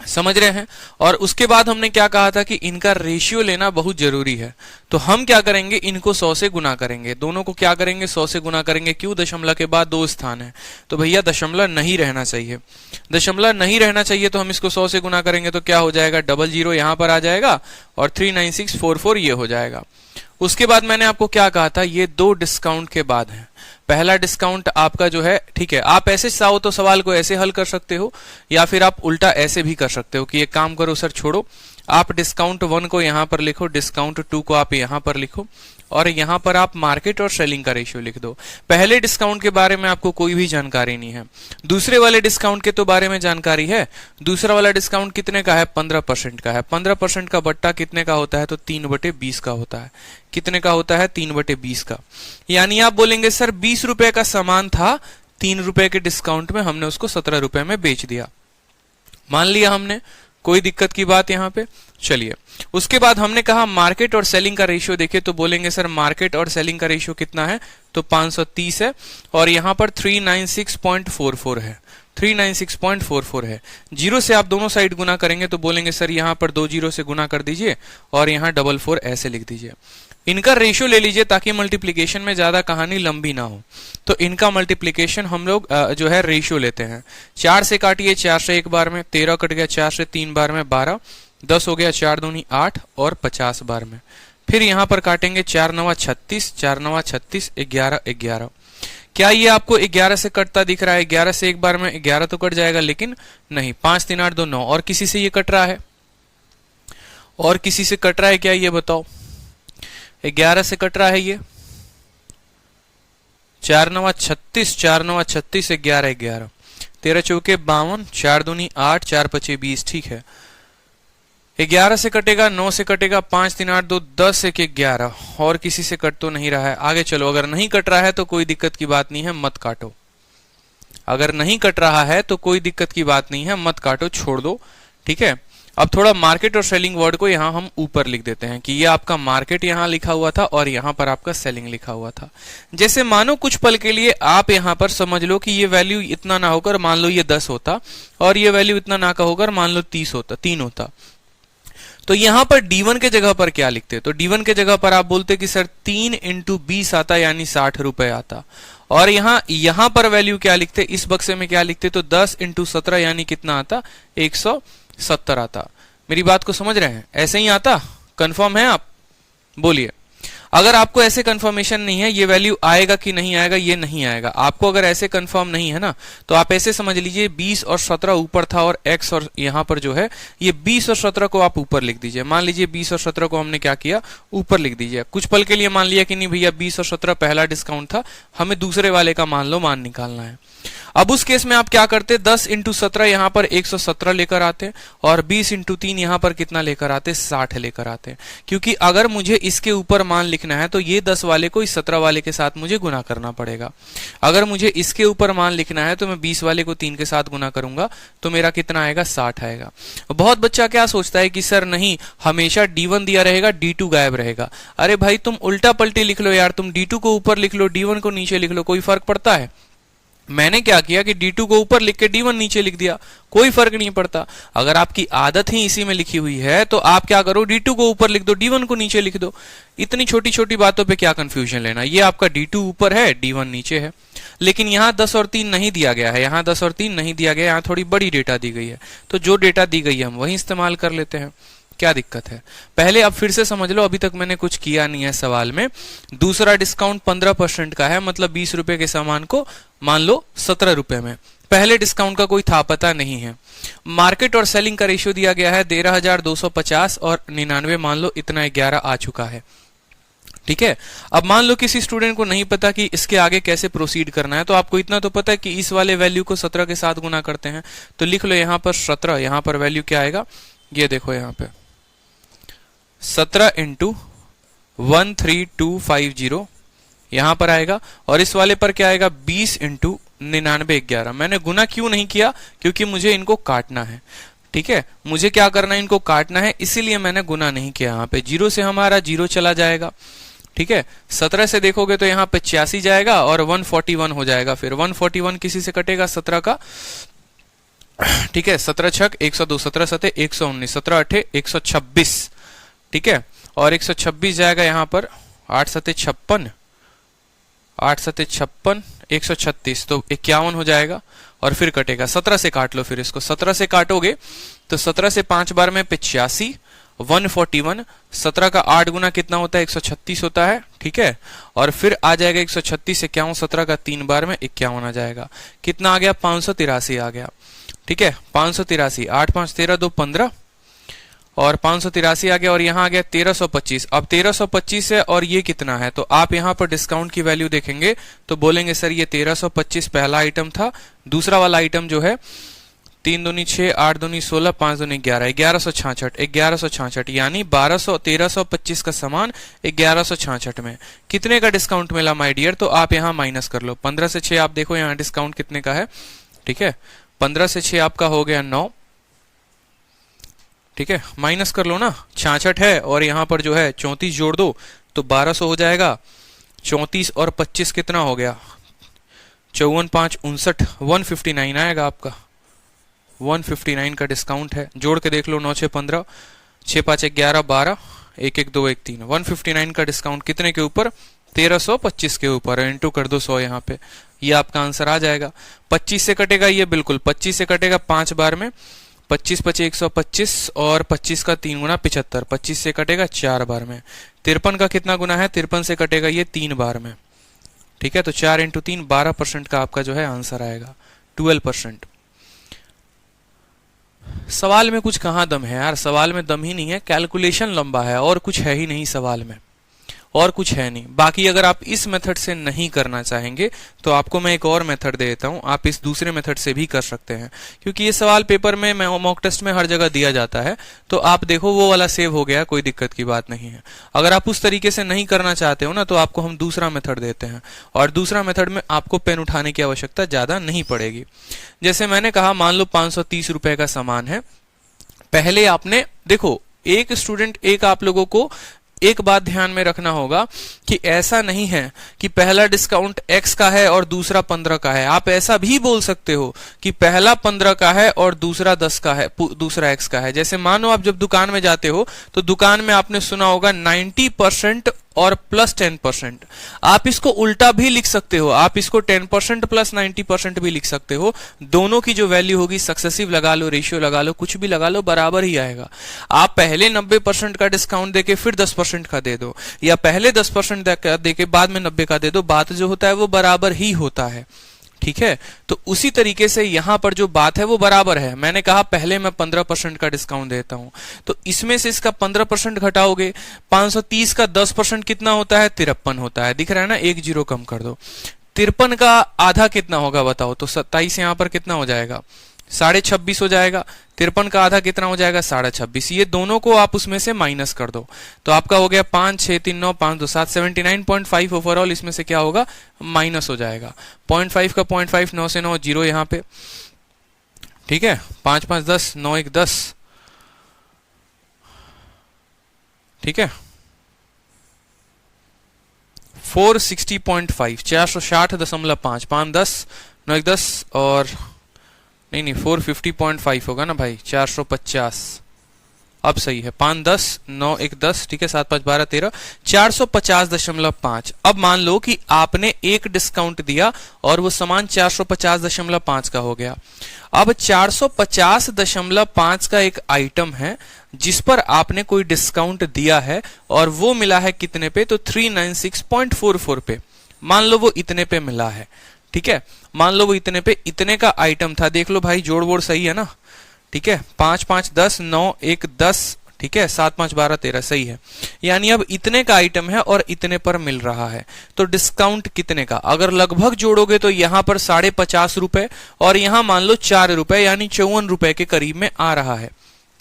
समझ रहे हैं। और उसके बाद हमने क्या कहा था कि इनका रेशियो लेना बहुत जरूरी है। तो हम क्या करेंगे, इनको 100 से गुना करेंगे, दोनों को क्या करेंगे 100 से गुना करेंगे। क्यों, दशमलव के बाद 2 स्थान है तो भैया दशमलव नहीं रहना चाहिए, दशमलव नहीं रहना चाहिए। तो हम इसको 100 से गुना करेंगे तो क्या हो जाएगा, 00 यहां पर आ जाएगा और 39644 ये हो जाएगा। उसके बाद मैंने आपको क्या कहा था, ये 2 डिस्काउंट के बाद है। पहला डिस्काउंट आपका जो है, ठीक है, आप ऐसे चाहो तो सवाल को ऐसे हल कर सकते हो या फिर आप उल्टा ऐसे भी कर सकते हो कि एक काम करो सर, छोड़ो, आप डिस्काउंट 1 को यहां पर लिखो, डिस्काउंट 2 को आप यहां पर लिखो और यहां पर आप मार्केट और सेलिंग का रेशियो लिख दो। पहले डिस्काउंट के बारे में आपको कोई भी जानकारी नहीं है, दूसरे वाले डिस्काउंट के तो बारे में जानकारी है। दूसरा वाला डिस्काउंट कितने का है, 15% का है। 15% का बट्टा कितने का होता है, तो 3/20 का होता है। कितने का होता है, 3/20 का। यानी आप बोलेंगे सर 20 रुपए का सामान था, 3 रुपए के डिस्काउंट में हमने उसको 17 रुपए में बेच दिया, मान लिया हमने, कोई दिक्कत की बात यहां पे। चलिए, उसके बाद हमने कहा मार्केट और सेलिंग का रेशियो देखे तो बोलेंगे सर मार्केट और सेलिंग का रेशियो कितना है, तो 530 है और यहां पर 396.44 है, 396.44 है। 0 से आप दोनों साइड गुना करेंगे तो बोलेंगे सर यहां पर 2 0 से गुना कर दीजिए और यहां 44 ऐसे लिख दीजिए। इनका रेशियो ले लीजिए ताकि मल्टीप्लिकेशन में ज्यादा कहानी लंबी ना हो। तो इनका मल्टीप्लिकेशन हम लोग जो है रेशियो लेते हैं। 4 से काटिए, 4 से एक बार में, 13 कट गया 4 से 3 बार में, 12, 10 हो गया, 4 दूनी 8 और 50 बार में। फिर यहां पर काटेंगे 4 9 36, 4 9 36, 11 11। क्या ये आपको 11 से कटता दिख रहा है? 11 से एक बार में 11 तो कट जाएगा, लेकिन नहीं, 5 3 8 2 9। और किसी से ये कट रहा है? और किसी से कट रहा है क्या, ये बताओ? 11 से कट रहा है ये, 4 9 36, 4 9 36, 11 11, 13 चौके 52, 4 दूनी 8, 4 5 20, ठीक है। 11 से कटेगा, 9 से कटेगा, 5 3 8 2, 10 1 11। और किसी से कट तो नहीं रहा है। आगे चलो, अगर नहीं कट रहा है तो कोई दिक्कत की बात नहीं है, मत काटो। अगर नहीं कट रहा है तो कोई दिक्कत की बात नहीं है, मत काटो, छोड़ दो, ठीक है। अब थोड़ा मार्केट और सेलिंग वर्ड को यहां हम ऊपर लिख देते हैं कि ये आपका मार्केट यहां लिखा हुआ था और यहां पर आपका सेलिंग लिखा हुआ था। जैसे मानो कुछ पल के लिए आप यहां पर समझ लो कि ये वैल्यू इतना ना होकर मान लो ये 10 होता और ये वैल्यू इतना ना का होकर मान लो 30 होता, 3 होता। तो यहां पर D1 के जगह पर क्या लिखते? तो D1 के जगह पर आप बोलते कि सर 3 × 20 आता, यानी 60 रुपए आता। और यहां पर वैल्यू क्या लिखते, इस बक्से में क्या लिखते? तो 10 × 17 यानी कितना आता? 170 आता। मेरी बात को समझ रहे हैं? ऐसे ही आता? कंफर्म है आप? बोलिए। अगर आपको ऐसे कंफर्मेशन नहीं है ये वैल्यू आएगा कि नहीं आएगा, ये नहीं आएगा। आपको अगर ऐसे कंफर्म नहीं है ना, तो आप ऐसे समझ लीजिए 20 और 17 ऊपर था और x और यहां पर जो है ये 20 और 17 को आप ऊपर लिख दीजिए। मान लीजिए 20 और 17 को हमने क्या किया, ऊपर लिख दीजिए। कुछ पल के लिए मान लिया कि नहीं भैया 20 और 17 पहला डिस्काउंट था, हमें दूसरे वाले का मान लो मान निकालना है। अब उस केस में आप क्या करते? 10 × 17 यहां पर 117 लेकर आते और 20 × 3 यहां पर कितना लेकर आते? 60 लेकर आते। क्योंकि अगर मुझे इसके ऊपर मान लिखना है तो ये 10 वाले को इस 17 वाले के साथ मुझे गुना करना पड़ेगा। अगर मुझे इसके ऊपर मान लिखना है तो मैं 20 वाले को 3 के साथ गुना करूंगा तो मेरा कितना आएगा? 60 आएगा। बहुत बच्चा क्या सोचता है कि सर नहीं, हमेशा D1 दिया रहेगा, D2 गायब रहेगा। अरे भाई तुम उल्टा पलटी लिख लो यार, तुम D2 को ऊपर लिख लो, D1 को नीचे लिख लो, कोई फर्क पड़ता है? मैंने क्या किया कि D2 को ऊपर लिख के D1 नीचे लिख दिया, कोई फर्क नहीं पड़ता। अगर आपकी आदत ही इसी में लिखी हुई है तो आप क्या करो, D2 को ऊपर लिख दो, D1 को नीचे लिख दो। इतनी छोटी छोटी बातों पे क्या कंफ्यूजन लेना। ये आपका D2 ऊपर है, D1 नीचे है। लेकिन यहाँ 10 और 3 नहीं दिया गया है, यहाँ 10 और 3 नहीं दिया गया, यहाँ थोड़ी बड़ी डेटा दी गई है। तो जो डेटा दी गई है हम वही इस्तेमाल कर लेते हैं, क्या दिक्कत है? पहले अब फिर से समझ लो, अभी तक मैंने कुछ किया नहीं है सवाल में। दूसरा डिस्काउंट 15% का है, मतलब 20 रुपए के सामान को मान लो 17 रुपए में। पहले डिस्काउंट का कोई था पता नहीं है। मार्केट और सेलिंग का रेशियो दिया गया है 13,250 और 99, मान लो इतना 11 आ चुका है, ठीक है। अब मान लो किसी स्टूडेंट को नहीं पता कि इसके आगे कैसे प्रोसीड करना है, तो आपको इतना तो पता है कि इस वाले वैल्यू को 17 के साथ गुना करते हैं। तो लिख लो यहां पर 17, यहां पर वैल्यू क्या आएगा, ये देखो यहां पे 17 × 13250 यहां पर आएगा। और इस वाले पर क्या आएगा, 20 × 99 11। मैंने गुना क्यों नहीं किया? क्योंकि मुझे इनको काटना है, ठीक है। मुझे क्या करना है, इनको काटना है, इसीलिए मैंने गुना नहीं किया। यहाँ पे 0 से हमारा 0 चला जाएगा, ठीक है। 17 से देखोगे तो यहाँ पे 86 जाएगा और 141 हो जाएगा। फिर 141 किसी से कटेगा 17 का, ठीक है, 17 छक 102, 17 सते 119, 17 अठे 126, ठीक है, और 126 जाएगा यहाँ पर, 8 सते 56, 8 सते 56, 136, तो 51 हो जाएगा, और फिर कटेगा। 17 से काट लो, फिर इसको 17 से काटोगे तो 17 से 5 बार में 85, 141, 17 का 8 गुना कितना होता है, 136 होता है, ठीक है, और फिर आ जाएगा 136 51, 17 का 3 बार में 51 आ जाएगा, कितना आ गया, 583 आ गया, ठीक है, 583, 8 5 13 2 15, और 583 आ गया, और यहाँ आ गया 1325। अब 1325 है और ये कितना है, तो आप यहाँ पर डिस्काउंट की वैल्यू देखेंगे तो बोलेंगे सर ये 1325 पहला आइटम था, दूसरा वाला आइटम जो है 3 दूनी 6, 8 दूनी 16, 5 दूनी 11, 1166, 1166, यानी 1325 का सामान 1166 में कितने का डिस्काउंट मिला माय डियर, तो आप यहाँ माइनस कर लो, 15 से 6 आप देखो यहाँ डिस्काउंट कितने का है, ठीक है, 15 से 6 आपका हो गया 9, ठीक है, माइनस कर लो ना, 66 है और यहाँ पर जो है 34 जोड़ दो तो 1200 हो जाएगा, 34 और 25 कितना हो गया, 54 5 59, 159 आएगा आपका, 159 का डिस्काउंट है, जोड़ के देख लो, 9 6 15, 6 5 11 12, 1 1 2 1 3, 159 का डिस्काउंट कितने के ऊपर, 1325 के ऊपर, इंटू कर दो 100 यहाँ पे, ये आपका आंसर आ जाएगा। 25 से कटेगा ये, बिल्कुल 25 से कटेगा 5 बार में, 25 25 125, और 25 का 3 गुना 75, 25 से कटेगा 4 बार में, 53 का कितना गुना है, 53 से कटेगा ये 3 बार में, ठीक है, तो 4 इंटू 3 12% का आपका जो है आंसर आएगा, 12%। सवाल में कुछ कहाँ दम है यार, सवाल में दम ही नहीं है, कैलकुलेशन लंबा है और कुछ है ही नहीं सवाल में, और कुछ है नहीं। बाकी अगर आप इस मेथड से नहीं करना चाहेंगे तो आपको मैं एक और मेथड दे देता हूं, आप इस दूसरे मेथड से भी कर सकते हैं, क्योंकि ये सवाल पेपर में मॉक टेस्ट में हर जगह दिया जाता है, तो आप देखो वो वाला सेव हो गया, कोई दिक्कत की बात नहीं है। अगर आप उस तरीके से नहीं करना चाहते हो ना, तो आपको हम दूसरा मेथड देते हैं, और दूसरा मेथड में आपको पेन उठाने की आवश्यकता ज्यादा नहीं पड़ेगी। जैसे मैंने कहा, मान लो 530 रुपए का सामान है, पहले आपने देखो, एक स्टूडेंट, एक आप लोगों को एक बात ध्यान में रखना होगा कि ऐसा नहीं है कि पहला डिस्काउंट x का है और दूसरा 15 का है। आप ऐसा भी बोल सकते हो कि पहला 15 का है और दूसरा 10 का है, दूसरा x का है। जैसे मानो आप जब दुकान में जाते हो तो दुकान में आपने सुना होगा 90% और प्लस 10%, आप इसको उल्टा भी लिख सकते हो, आप इसको 10% प्लस 90% भी लिख सकते हो। दोनों की जो वैल्यू होगी, सक्सेसिव लगा लो, रेशियो लगा लो, कुछ भी लगा लो, बराबर ही आएगा। आप पहले 90% का डिस्काउंट देके फिर 10% का दे दो, या पहले 10% देके बाद में 90 का दे दो, बात जो होता है वो बराबर ही होता है, ठीक है। तो उसी तरीके से यहां पर जो बात है वो बराबर है। मैंने कहा पहले मैं 15% का डिस्काउंट देता हूं, तो इसमें से इसका 15% घटाओगे, 530 का 10% कितना होता है, 53 होता है, दिख रहा है ना, एक जीरो कम कर दो। 53 का आधा कितना होगा बताओ, तो 27 यहां पर कितना हो जाएगा, 26.5 हो जाएगा। 53 का आधा कितना हो जाएगा, 26.5। ये दोनों को आप उसमें से माइनस कर दो, तो आपका हो गया 5 6 3 9 5 2 7, 79.5 ओवरऑल इसमें से क्या होगा, माइनस हो जाएगा। 0.5 का 0.5, 9 से 9 जीरो यहाँ पे, ठीक है, 5 5 10, 9 1 10, ठीक है, 460.5, 460.5, 5 10, 9 1 10, और नहीं 450.5 होगा ना भाई, 450, अब सही है, 5 10, 9 1 10, ठीक है, 7 5 12 13, 450.5। अब मान लो कि आपने एक डिस्काउंट दिया और वो सामान 450.5 का हो गया। अब 450.5 का एक आइटम है जिस पर आपने कोई डिस्काउंट दिया है, और वो मिला है कितने पे, तो 396.44 पे। मान लो वो इतने पे मिला है, ठीक है, मान लो वो इतने पे, इतने का आइटम था। देख लो भाई, जोड़ वोड़ सही है ना, ठीक है, 5 5 10, 9 1 10, ठीक है, 7 5 12 13, सही है। यानी अब इतने का आइटम है और इतने पर मिल रहा है, तो डिस्काउंट कितने का, अगर लगभग जोड़ोगे तो यहां पर 50.5 रुपए, और यहां मान लो 4 रुपए, यानी 54 रुपए के करीब में आ रहा है।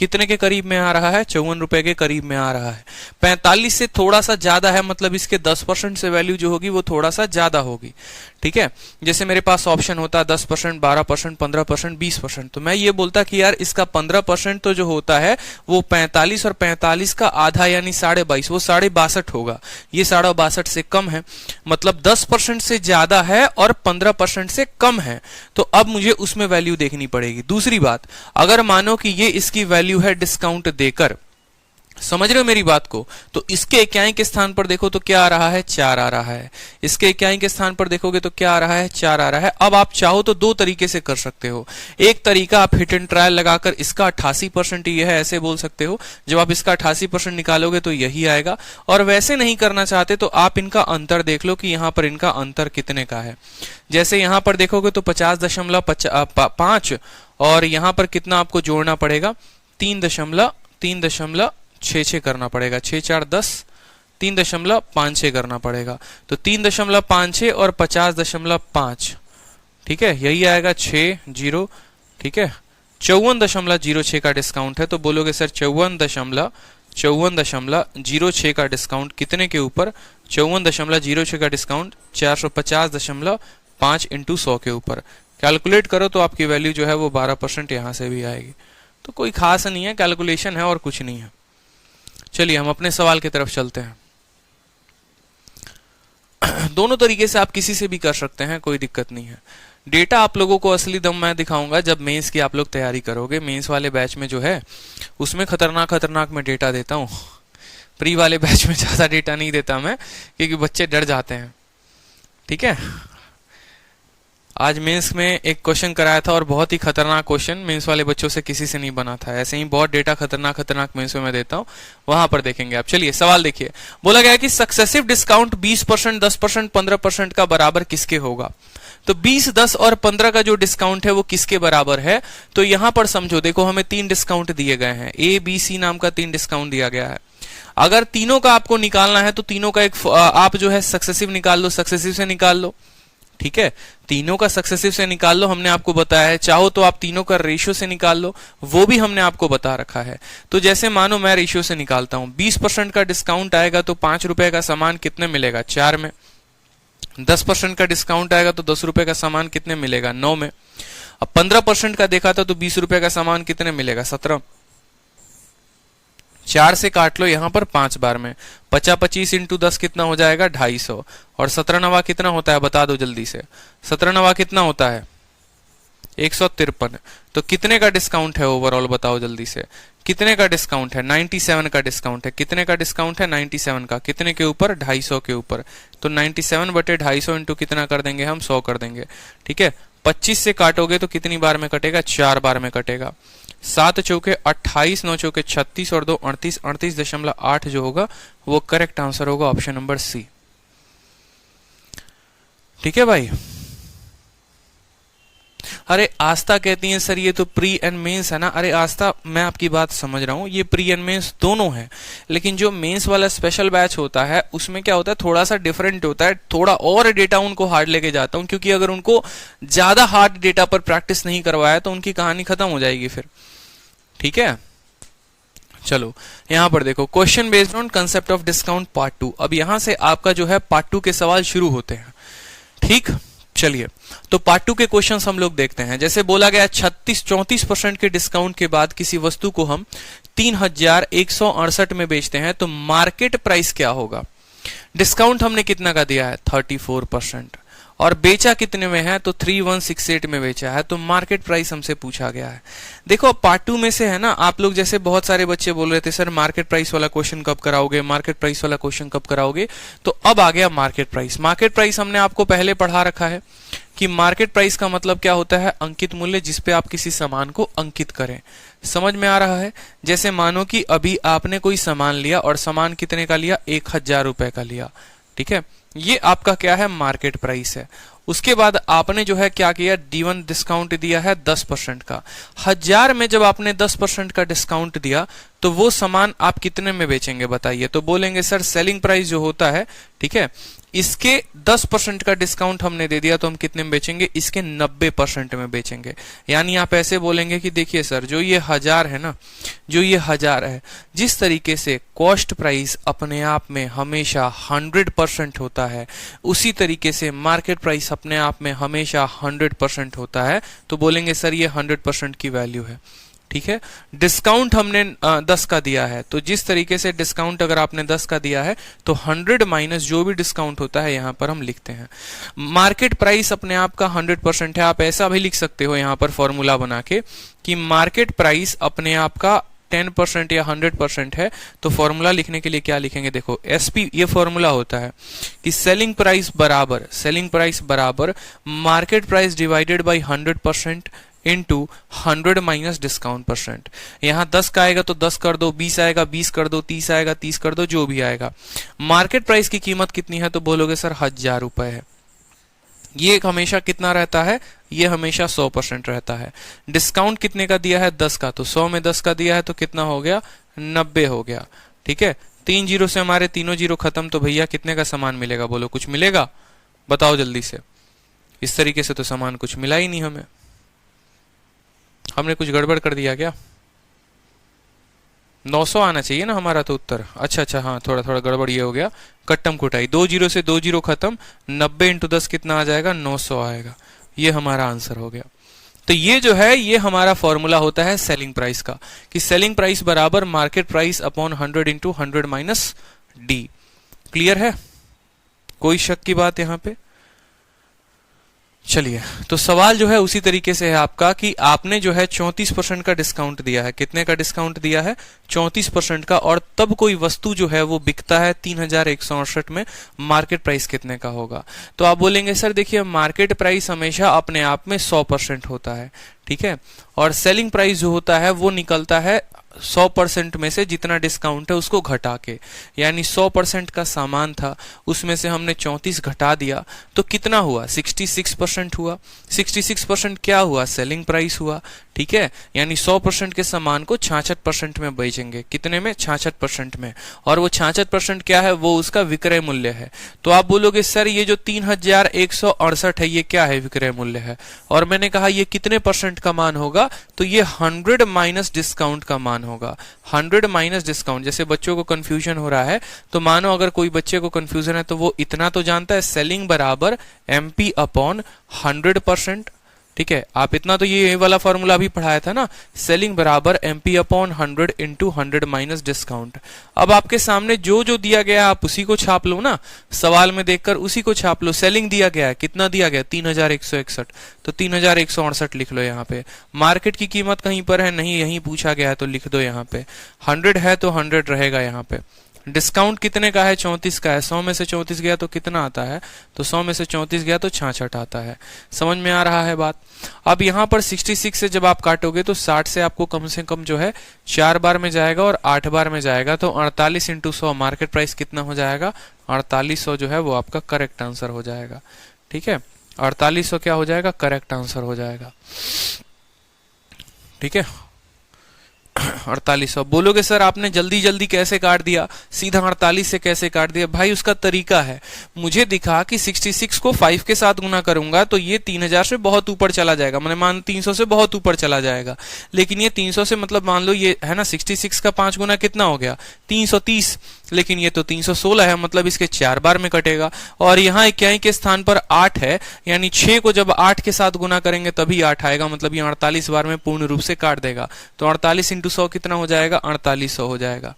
कितने के करीब में आ रहा है? 54 रुपए के करीब में आ रहा है। 45 से थोड़ा सा ज्यादा है, मतलब इसके 10% से वैल्यू जो होगी वो थोड़ा सा ज्यादा होगी। ठीक है, जैसे मेरे पास ऑप्शन होता 10%, 12%, 15%, 20%, तो मैं ये बोलता कि यार इसका 15% तो जो होता है वो 45 और 45 का आधा यानी 22.5, वो 62.5 होगा। ये 62.5 से कम है, मतलब 10% से ज्यादा है और 15% से कम है, तो अब मुझे उसमें वैल्यू देखनी पड़ेगी। दूसरी बात, अगर मानो कि ये इसकी वैल्यू है डिस्काउंट देकर, समझ रहे हो मेरी बात को, तो इसके इक्याई के स्थान पर देखो तो क्या आ रहा है? 4 आ रहा है। इसके इक्याई के स्थान पर देखोगे तो क्या आ रहा है? 4 आ रहा है। अब आप चाहो तो दो तरीके से कर सकते हो। एक तरीका, आप हिट एंड ट्रायल लगाकर इसका 88% ये है ऐसे बोल सकते हो। जब आप इसका 88% निकालोगे तो यही आएगा। और वैसे नहीं करना चाहते तो आप इनका अंतर देख लो कि यहां पर इनका अंतर कितने का है। जैसे यहां पर देखोगे तो 50.5 और यहां पर कितना आपको जोड़ना पड़ेगा? 3.66 करना पड़ेगा। 6 4 10, 3.56 करना पड़ेगा। तो 3.56 और 50.5, ठीक है, यही आएगा 60। ठीक है, 54.06 का डिस्काउंट है। तो बोलोगे सर 54.06 का डिस्काउंट कितने के ऊपर? 54.06 का डिस्काउंट 450.5 इंटू 100 के ऊपर। कैलकुलेट करो तो आपकी वैल्यू जो है वो 12% यहां से भी आएगी। तो कोई खास नहीं है, कैलकुलेशन है और कुछ नहीं है। चलिए हम अपने सवाल की तरफ चलते हैं। दोनों तरीके से आप किसी से भी कर सकते हैं, कोई दिक्कत नहीं है। डेटा आप लोगों को असली दम मैं दिखाऊंगा जब मेंस की आप लोग तैयारी करोगे। मेंस वाले बैच में जो है उसमें खतरनाक मैं डेटा देता हूं। प्री वाले बैच में ज्यादा डेटा नहीं देता मैं, क्योंकि बच्चे डर जाते हैं। ठीक है, आज मेंस में एक क्वेश्चन कराया था और बहुत ही खतरनाक क्वेश्चन, मेंस वाले बच्चों से किसी से नहीं बना था। ऐसे ही बहुत डेटा खतरनाक मेंस में मैं देता हूं, वहां पर देखेंगे आप। चलिए सवाल देखिए। बोला गया कि सक्सेसिव डिस्काउंट 20%, 10%, 15% का बराबर किसके होगा? तो 20, 10 और 15 का जो डिस्काउंट है वो किसके बराबर है? तो यहां पर समझो, देखो हमें 3 डिस्काउंट दिए गए हैं, ए बी सी नाम का 3 डिस्काउंट दिया गया है। अगर तीनों का आपको निकालना है तो तीनों का एक आप जो है सक्सेसिव निकाल लो, सक्सेसिव से निकाल लो। ठीक है, तीनों का सक्सेसिव से निकाल लो, हमने आपको बताया है। चाहो तो आप तीनों का रेशियो से निकाल लो, वो भी हमने आपको बता रखा है। तो जैसे मानो मैं रेशियो से निकालता हूं, 20% का डिस्काउंट आएगा तो 5 रुपए का सामान कितने मिलेगा? 4 में। 10% का डिस्काउंट आएगा तो 10 रुपए का सामान कितने मिलेगा? 9 में। अब 15% का देखा था तो 20 रुपए का सामान कितने मिलेगा? 17। 4 से काट लो यहां पर 5 बार में। 25 इंटू 10 कितना हो जाएगा? 250। और 17 नवा कितना होता है? बता दो जल्दी से। 17 नवा कितना होता है? 153। तो कितने का डिस्काउंट है ओवरऑल? बताओ जल्दी से। कितने का डिस्काउंट है? 97 का डिस्काउंट है। कितने का डिस्काउंट है? 97 का। कितने के ऊपर? 250 के ऊपर। तो 97/250 इंटू कितना कर देंगे हम? 100 कर देंगे। ठीक है, 25 से काटोगे तो कितनी बार में कटेगा? 4 बार में कटेगा। 7 चौके 28, 9 चौके 36 और 2 38, 38.8 जो होगा वो करेक्ट आंसर होगा ऑप्शन नंबर सी। ठीक है भाई। अरे आस्था कहती है सर ये तो प्री एंड मेंस है ना। अरे आस्था, मैं आपकी बात समझ रहा हूं, ये प्री एंड मेंस दोनों है, लेकिन जो मेंस वाला स्पेशल बैच होता है उसमें क्या होता है, थोड़ा सा डिफरेंट होता है। थोड़ा और डेटा उनको हार्ड लेके जाता हूं, क्योंकि अगर उनको ज्यादा हार्ड डेटा पर प्रैक्टिस नहीं करवाया तो उनकी कहानी खत्म हो जाएगी फिर। ठीक है, चलो यहां पर देखो, question based on concept of discount part 2। अब यहां से आपका जो है पार्ट 2 के सवाल शुरू होते हैं। ठीक, चलिए तो पार्ट 2 के क्वेश्चंस हम लोग देखते हैं। जैसे बोला गया 34% के डिस्काउंट के बाद किसी वस्तु को हम 3168 में बेचते हैं तो मार्केट प्राइस क्या होगा? डिस्काउंट हमने कितना का दिया है? 34%। और बेचा कितने में है? तो 3168 में बेचा है। तो मार्केट प्राइस हमसे पूछा गया है। देखो पार्ट 2 में से है ना, आप लोग जैसे बहुत सारे बच्चे बोल रहे थे सर मार्केट प्राइस वाला क्वेश्चन कब कराओगे, मार्केट प्राइस वाला क्वेश्चन कब कराओगे, तो अब आ गया मार्केट प्राइस। मार्केट प्राइस हमने आपको पहले पढ़ा रखा है कि मार्केट प्राइस का मतलब क्या होता है? अंकित मूल्य, जिसपे आप किसी सामान को अंकित करें। समझ में आ रहा है? जैसे मानो कि अभी आपने कोई सामान लिया और सामान कितने का लिया? 1000 रुपए का लिया। ठीक है, ये आपका क्या है? मार्केट प्राइस है। उसके बाद आपने जो है क्या किया? D1 डिस्काउंट दिया है 10% का। 1000 में जब आपने 10% का डिस्काउंट दिया तो वो सामान आप कितने में बेचेंगे बताइए। तो बोलेंगे सर सेलिंग प्राइस जो होता है, ठीक है, इसके 10% का डिस्काउंट हमने दे दिया तो हम कितने में बेचेंगे, इसके 90% में बेचेंगे। यानी आप ऐसे बोलेंगे कि देखिए सर जो ये 1000 है ना, जो ये 1000 है, जिस तरीके से कॉस्ट प्राइस अपने आप में हमेशा 100% होता है, उसी तरीके से मार्केट प्राइस अपने आप में हमेशा 100% होता है। तो बोलेंगे सर ये 100% की वैल्यू है, ठीक है। डिस्काउंट हमने 10 का दिया है, तो जिस तरीके से डिस्काउंट अगर आपने 10 का दिया है तो 100 माइनस जो भी डिस्काउंट होता है यहां पर हम लिखते हैं। मार्केट प्राइस अपने आप का 100% है, आप ऐसा भी लिख सकते हो यहां पर फॉर्मूला बना के कि मार्केट प्राइस अपने आप का 10% या 100% है। तो फॉर्मूला लिखने के लिए क्या लिखेंगे, देखो एसपी, ये फॉर्मूला होता है कि सेलिंग प्राइस बराबर market price divided by 100% into 100 minus discount percent. यहां 10 का आएगा तो 10 कर दो, 20 आएगा 20 कर दो, 30 आएगा 30 कर दो, जो भी आएगा। मार्केट प्राइस की कीमत कितनी है तो बोलोगे सर 1000 रुपए है। ये हमेशा कितना रहता है, ये हमेशा 100% रहता है। डिस्काउंट कितने का दिया है, 10 का, तो 100 में 10 का दिया है तो कितना हो गया, 90 हो गया, ठीक है। 3 जीरो से हमारे तीनों जीरो खत्म, तो भैया कितने का सामान मिलेगा, बोलो कुछ मिलेगा, बताओ जल्दी से। इस तरीके से तो सामान कुछ मिला ही नहीं हमें, हमने कुछ गड़बड़ कर दिया क्या। 900 आना चाहिए ना हमारा तो उत्तर। अच्छा, हाँ थोड़ा थोड़ा गड़बड़ ये हो गया, कट्टम कुटाई, 2 जीरो से 2 जीरो खत्म, 90 इंटू 10 कितना आ जाएगा, 900 आएगा। ये हमारा आंसर हो गया। तो ये जो है ये हमारा फॉर्मूला होता है सेलिंग प्राइस का, कि सेलिंग प्राइस बराबर market price upon 100 into 100 minus D. Clear है, कोई शक की बात यहां पे। चलिए, तो सवाल जो है उसी तरीके से है आपका कि आपने जो है 34% का डिस्काउंट दिया है। कितने का डिस्काउंट दिया है, 34% का, और तब कोई वस्तु जो है वो बिकता है 3168 में, मार्केट प्राइस कितने का होगा। तो आप बोलेंगे सर देखिए मार्केट प्राइस हमेशा अपने आप में 100% होता है, ठीक है, और सेलिंग प्राइस जो होता है वो निकलता है 100% में से जितना डिस्काउंट है उसको घटा के। यानी 100% का सामान था, उसमें से हमने 34 घटा दिया तो कितना हुआ, 66% हुआ। 66% क्या हुआ, सेलिंग प्राइस हुआ, ठीक है। यानी 100% के सामान को 66% में बेचेंगे, कितने में, 66% में, और वो 66% क्या है, वो उसका विक्रय मूल्य है। तो आप बोलोगे सर ये जो 3168 है ये क्या है, विक्रय मूल्य है, और मैंने कहा ये कितने परसेंट का मान होगा, तो ये 100 माइनस डिस्काउंट का मान होगा। 100 माइनस डिस्काउंट, जैसे बच्चों को कंफ्यूजन हो रहा है, तो मानो अगर कोई बच्चे को कंफ्यूजन है तो वो इतना तो जानता है, सेलिंग बराबर एमपी अपॉन 100%, ठीक है। आप इतना तो ये वाला फॉर्मूला भी पढ़ाया था ना, सेलिंग बराबर MP upon 100 into 100 minus discount. अब आपके सामने जो जो दिया गया आप उसी को छाप लो ना, सवाल में देखकर उसी को छाप लो। सेलिंग दिया गया है, कितना दिया गया, 3161, तो 3168 लिख लो यहाँ पे। मार्केट की कीमत कहीं पर है, नहीं, यहीं पूछा गया है तो लिख दो यहाँ पे। 100 है तो 100 रहेगा यहाँ पे। डिस्काउंट कितने का है, 34 का है, 100 में से 34 गया तो कितना आता है, तो 100 में से 34 गया तो 66 आता है। समझ में आ रहा है बात। अब यहाँ पर 66 से जब आप काटोगे तो 60 से आपको कम से कम जो है 4 बार में जाएगा और 8 बार में जाएगा, तो 48 इंटू 100 मार्केट प्राइस कितना हो जाएगा, 4800 जो है वो आपका करेक्ट आंसर हो जाएगा, ठीक है। 4800 क्या हो जाएगा, करेक्ट आंसर हो जाएगा, ठीक है। 4800 बोलोगे सर आपने जल्दी जल्दी कैसे काट दिया, सीधा 48 से कैसे काट दिया। भाई उसका तरीका है, मुझे दिखा कि 66 को 5 के साथ गुना करूंगा तो ये 3000 से बहुत ऊपर चला जाएगा, मैंने मान 300 से बहुत ऊपर चला जाएगा, लेकिन ये 300 से मतलब मान लो ये है ना 66 का 5 गुना कितना हो गया, 330, लेकिन ये तो 316 है, मतलब इसके 4 बार में कटेगा। और यहाँ इक्याई के स्थान पर 8 है, यानी 6 को जब 8 के साथ गुना करेंगे तभी 8 आएगा, मतलब ये 48 बार में पूर्ण रूप से काट देगा। तो 48 इंटू 100 कितना हो जाएगा, 4800 हो जाएगा,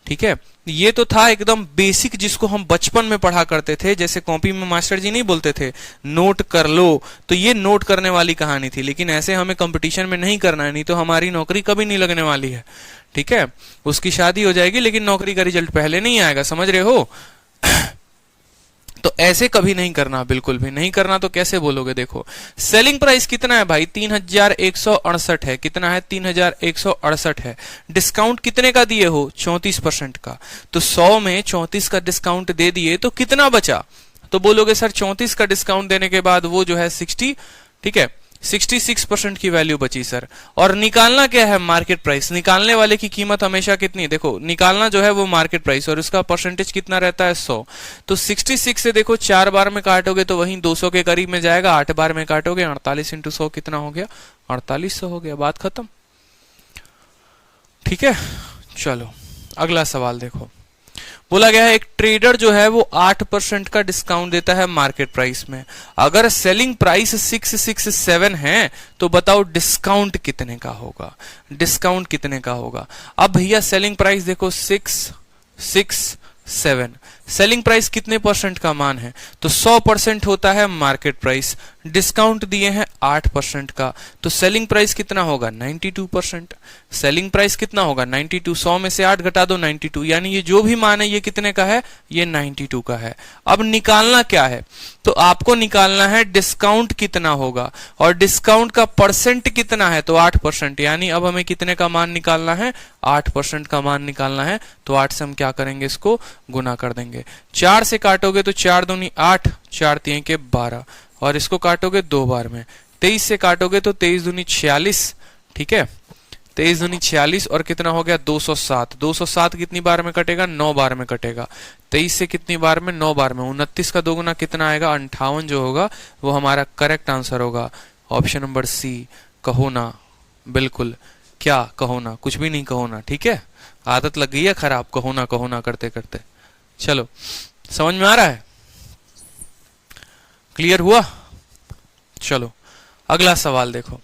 ठीक है। ये तो था एकदम बेसिक, जिसको हम बचपन में पढ़ा करते थे, जैसे कॉपी में मास्टर जी नहीं बोलते थे नोट कर लो, तो ये नोट करने वाली कहानी थी। लेकिन ऐसे हमें कंपटीशन में नहीं करना है, नहीं तो हमारी नौकरी कभी नहीं लगने वाली है, ठीक है। उसकी शादी हो जाएगी लेकिन नौकरी का रिजल्ट पहले नहीं आएगा, समझ रहे हो। तो ऐसे कभी नहीं करना, बिल्कुल भी नहीं करना। तो कैसे बोलोगे, देखो सेलिंग प्राइस कितना है भाई, 3168 है, कितना है, 3168 है। डिस्काउंट कितने का दिए हो, 34% का, तो 100 में 34 का डिस्काउंट दे दिए तो कितना बचा, तो बोलोगे सर 34 का डिस्काउंट देने के बाद वो जो है 60, ठीक है, 66% की वैल्यू बची सर। और निकालना क्या है? Market price. निकालने वाले की कीमत हमेशा कितनी? देखो निकालना जो है वो मार्केट प्राइस, और इसका परसेंटेज कितना रहता है? 100। तो 66 से देखो 4 बार में काटोगे तो वहीं 200 के करीब में जाएगा, 8 बार में काटोगे 48 इंटू 100 कितना हो गया? 4800 हो गया, बात खत्म। ठीक है, चलो अगला सवाल देखो। बोला गया है एक ट्रेडर जो है वो 8% का डिस्काउंट देता है मार्केट प्राइस में। अगर सेलिंग प्राइस 667 है तो बताओ डिस्काउंट कितने का होगा? डिस्काउंट कितने का होगा? अब भैया सेलिंग प्राइस देखो 667, सेलिंग प्राइस कितने परसेंट का मान है? तो 100% होता है मार्केट प्राइस, डिस्काउंट दिए हैं 8% का, तो सेलिंग प्राइस कितना होगा? 92%। सेलिंग प्राइस कितना होगा? 92। 100 में से 8 घटा दो, 92, यानी ये जो भी मान है ये कितने का है? ये 92 का है। अब निकालना क्या है? तो आपको निकालना है डिस्काउंट कितना होगा, और डिस्काउंट का परसेंट कितना है? तो 8%, यानी अब हमें कितने का मान निकालना है? 8% का मान निकालना है। तो 8 से हम क्या करेंगे? इसको गुना कर देंगे। 4 से काटोगे तो 4 दूनी 8, 4 3 के 12, और इसको काटोगे 2 बार में। 23 से काटोगे तो 23 दूनी 46, ठीक है, 23 दूनी 46, और कितना हो गया? 207। 207 कितनी बार में कटेगा? 9 बार में कटेगा। 23 से कितनी बार में? 9 बार में। 29 का दोगुना कितना आएगा? 58 जो होगा वो हमारा करेक्ट आंसर होगा। ऑप्शन नंबर सी, कहो ना। बिल्कुल, क्या कहो ना? कुछ भी नहीं कहो ना, ठीक है, आदत लग गई है खराब कहो ना करते करते। चलो समझ में आ रहा है? क्लियर हुआ? चलो अगला सवाल देखो।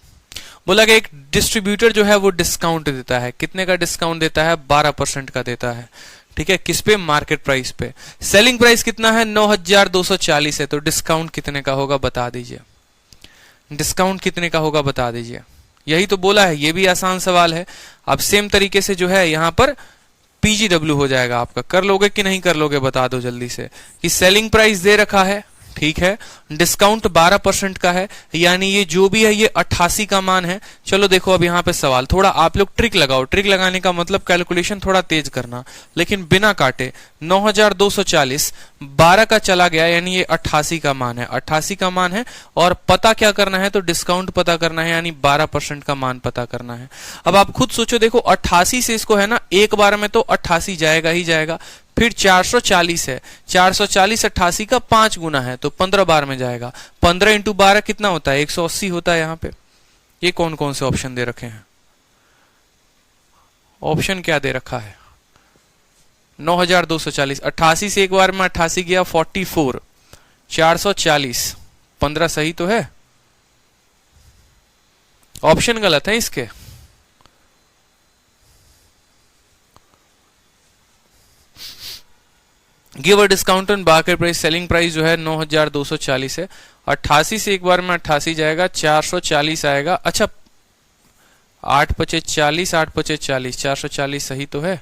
बोला कि एक डिस्ट्रीब्यूटर जो है वो डिस्काउंट देता है। कितने का डिस्काउंट देता है? 12% का देता है, ठीक है, किस पे? मार्केट प्राइस पे। सेलिंग प्राइस कितना है? 9240 है, तो डिस्काउंट कितने का होगा? बता दीजिए। डिस्काउंट कितने का होगा? बता दीजिए। यही तो बोला है, ये भी आसान सवाल है। अब सेम तरीके से जो है यहां पर पीजीडब्ल्यू हो जाएगा आपका। कर लोगे कि नहीं कर लोगे? बता दो जल्दी से। कि सेलिंग प्राइस दे रखा है, ठीक है, डिस्काउंट 12% का है, यानी ये जो भी है ये 88 का मान है। चलो देखो अब यहाँ पे सवाल, थोड़ा आप लोग ट्रिक लगाओ। ट्रिक लगाने का मतलब कैलकुलेशन थोड़ा तेज करना, लेकिन बिना काटे। 9240 12 का चला गया, यानी ये 88 का मान है। 88 का मान है, और पता क्या करना है? तो डिस्काउंट पता करना है, यानी 12% का मान पता करना है। अब आप खुद सोचो, देखो 88 से इसको है ना एक बार में तो 88 जाएगा ही जाएगा। फिर 440 है, 440 88 का 5 गुना है, तो 15 बार में जाएगा। 15 इंटू 12 कितना होता है? 180 होता है यहाँ पे। ये कौन कौन से ऑप्शन दे रखे हैं? ऑप्शन क्या दे रखा है? 9240, 88 से एक बार में 88 गया 44, 440, 15 सही तो है? ऑप्शन गलत है इसके। Give a discount on market price, selling price जो है 9240 है। 88 से एक बार में 88 जाएगा, 440 आएगा। अच्छा 8 पचे 40, 8 पचे 40, 440 सही तो है।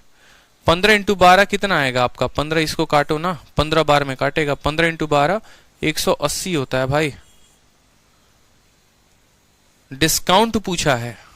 15 इंटू 12 कितना आएगा आपका? 15, इसको काटो ना, 15 बार में काटेगा। 15 इंटू 12 180 होता है भाई। डिस्काउंट पूछा है।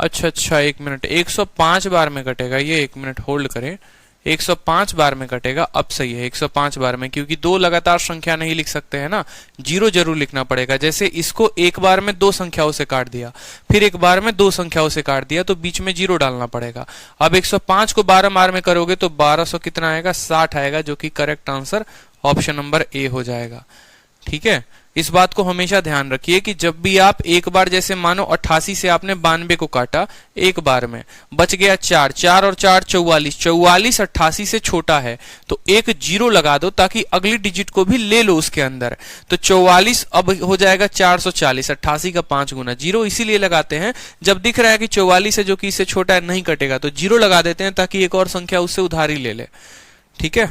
अच्छा 1 मिनट, 105 बार में कटेगा ये। 1 मिनट होल्ड करें, 105 बार में कटेगा। अब सही है 105 बार में, क्योंकि दो लगातार संख्या नहीं लिख सकते हैं ना, जीरो जरूर लिखना पड़ेगा। जैसे इसको एक बार में 2 संख्याओं से काट दिया, फिर एक बार में 2 संख्याओं से काट दिया, तो बीच में जीरो डालना पड़ेगा। अब 105 को 12 बार में करोगे तो 1200 कितना आएगा? 60 आएगा, जो कि correct answer option number A हो जाएगा। ठीक है, इस बात को हमेशा ध्यान रखिए कि जब भी आप एक बार, जैसे मानो 88 से आपने 92 को काटा एक बार में, बच गया 4, 4 और 4 44, 44 88 से छोटा है, तो एक जीरो लगा दो ताकि अगली डिजिट को भी ले लो उसके अंदर। तो 44 अब हो जाएगा 440, 88 का 5 गुना। जीरो इसीलिए लगाते हैं, जब दिख रहा है कि 44 है जो कि इससे छोटा है, नहीं कटेगा, तो जीरो लगा देते हैं ताकि एक और संख्या उससे उधारी ले ले। ठीक है,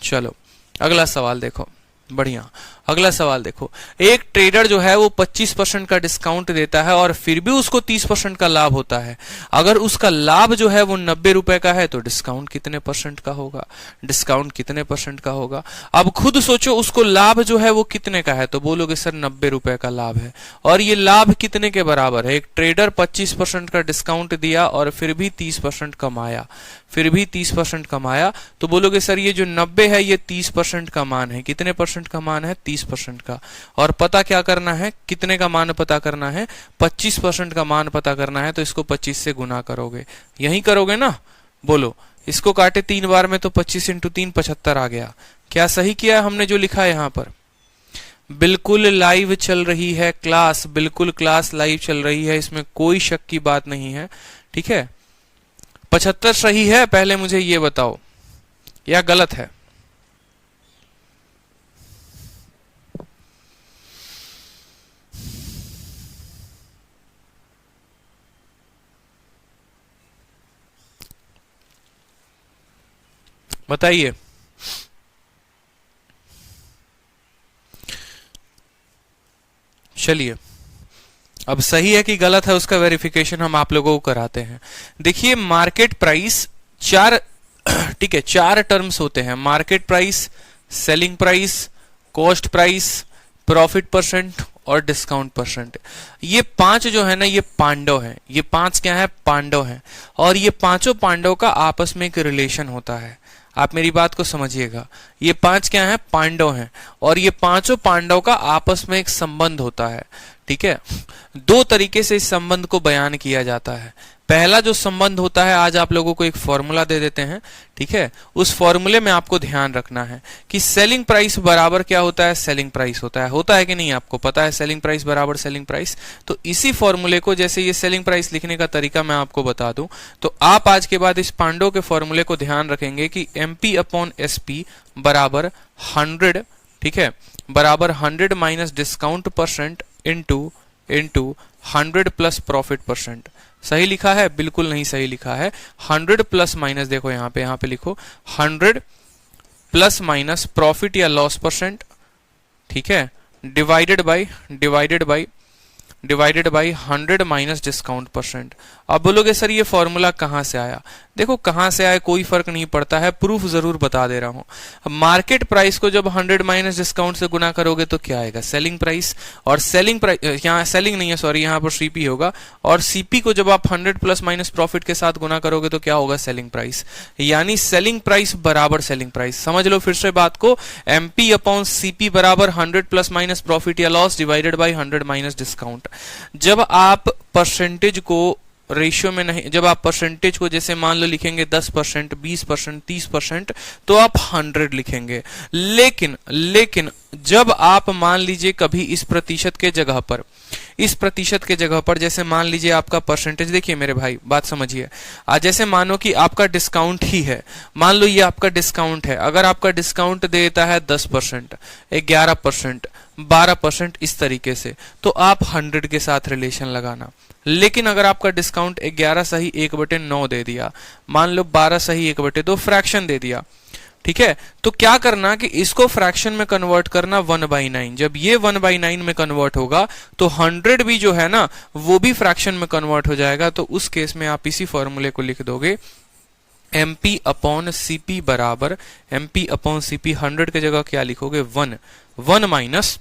चलो अगला सवाल देखो। बढ़िया, अगला सवाल देखो। एक ट्रेडर जो है वो 25% का डिस्काउंट देता है और फिर भी उसको 30% का लाभ होता है। अगर उसका लाभ जो है वो 90 रुपए का है तो डिस्काउंट कितने परसेंट का होगा? डिस्काउंट कितने परसेंट का होगा? अब खुद सोचो, उसको लाभ जो है वो कितने का है, तो बोलोगे सर 90 रुपए का लाभ है। और ये लाभ कितने के बराबर है? एक ट्रेडर 25% का डिस्काउंट दिया और फिर भी 30% कमाया। फिर भी 30% कमाया, तो बोलोगे सर ये जो 90 है ये 30% का मान है। कितने परसेंट का मान है? 30% का। और पता क्या करना है? कितने का मान पता करना है? 25% का मान पता करना है। तो इसको 25 से गुना करोगे, यही करोगे ना? बोलो, इसको काटे 3 बार में तो 25 × 3 75 आ गया। क्या सही किया हमने जो लिखा है यहां पर? बिल्कुल लाइव चल रही है क्लास, बिल्कुल क्लास लाइव चल रही है, इसमें कोई शक की बात नहीं है। ठीक है, 75 सही है? पहले मुझे ये बताओ, या गलत है? बताइए। चलिए, अब सही है कि गलत है उसका वेरिफिकेशन हम आप लोगों को कराते हैं। देखिए, मार्केट प्राइस 4 ठीक है, 4 टर्म्स होते हैं। Market price, selling price, cost price, profit percent और डिस्काउंट परसेंट। ये 5 जो है ना, ये पांडव हैं। ये 5 क्या है? पांडव हैं। और ये पांचों पांडव का आपस में एक रिलेशन होता है। आप मेरी बात को समझिएगा, ये 5 क्या है? पांडव हैं। और ये पांचों पांडव का आपस में एक संबंध होता है। ठीक है, 2 तरीके से इस संबंध को बयान किया जाता है। पहला जो संबंध होता है, आज आप लोगों को एक फॉर्मूला दे देते हैं। ठीक है, उस फॉर्मूले में आपको ध्यान रखना है कि सेलिंग प्राइस बराबर क्या होता है? सेलिंग प्राइस होता है कि नहीं? आपको पता है सेलिंग प्राइस बराबर सेलिंग प्राइस। तो इसी फॉर्मूले को, जैसे ये सेलिंग प्राइस लिखने का तरीका मैं आपको बता दूं, तो आप आज के बाद इस पांडव के फॉर्मूले को ध्यान रखेंगे कि MP/SP बराबर 100, ठीक है, बराबर 100 minus discount percent into 100 plus profit percent. सही लिखा है? बिल्कुल नहीं सही लिखा है। 100 प्लस माइनस, देखो यहाँ पे लिखो 100 प्लस माइनस प्रॉफिट या लॉस परसेंट, ठीक है, divided by 100 minus discount percent. अब बोलोगे सर ये फॉर्मूला कहां से आया? देखो, कहां से आया कोई फर्क नहीं पड़ता है, प्रूफ जरूर बता दे रहा हूं। मार्केट प्राइस को जब 100 माइनस डिस्काउंट से गुना करोगे तो क्या आएगा? Selling price. और सेलिंग प्राइस, यहाँ सेलिंग नहीं है, सॉरी, यहाँ पर सीपी होगा। और सीपी को जब आप 100 प्लस माइनस प्रॉफिट के साथ गुना करोगे तो क्या होगा? Selling price. यानी सेलिंग प्राइस बराबर सेलिंग प्राइस। समझ लो फिर से बात को, MP/CP बराबर 100 प्लस माइनस प्रॉफिट या loss divided by 100 minus discount. जब आप परसेंटेज को रेशियो में नहीं, जब आप परसेंटेज को जैसे मान लो लिखेंगे 10%, 20%, 30%, तो आप 100 लिखेंगे। लेकिन जब आप मान लीजिए कभी इस प्रतिशत के जगह पर जैसे मान लीजिए आपका परसेंटेज, देखिए मेरे भाई बात समझिए, आज जैसे मानो कि आपका डिस्काउंट ही है, मान लो ये आपका डिस्काउंट है। अगर आपका डिस्काउंट देता है 10%, 11%, 12%, इस तरीके से, तो आप 100 के साथ रिलेशन लगाना। लेकिन अगर आपका डिस्काउंट 11 सही 1/9 दे दिया, मान लो 12 सही 1/2 फ्रैक्शन दे दिया, ठीक है, तो क्या करना कि इसको फ्रैक्शन में कन्वर्ट करना 1/9। जब ये 1/9 में कन्वर्ट होगा तो 100 भी जो है ना वो भी फ्रैक्शन में कन्वर्ट हो जाएगा। तो उस केस में आप इसी फॉर्मूले को लिख दोगे, MP/CP बराबर MP/CP 100 की जगह क्या लिखोगे? 1 माइनस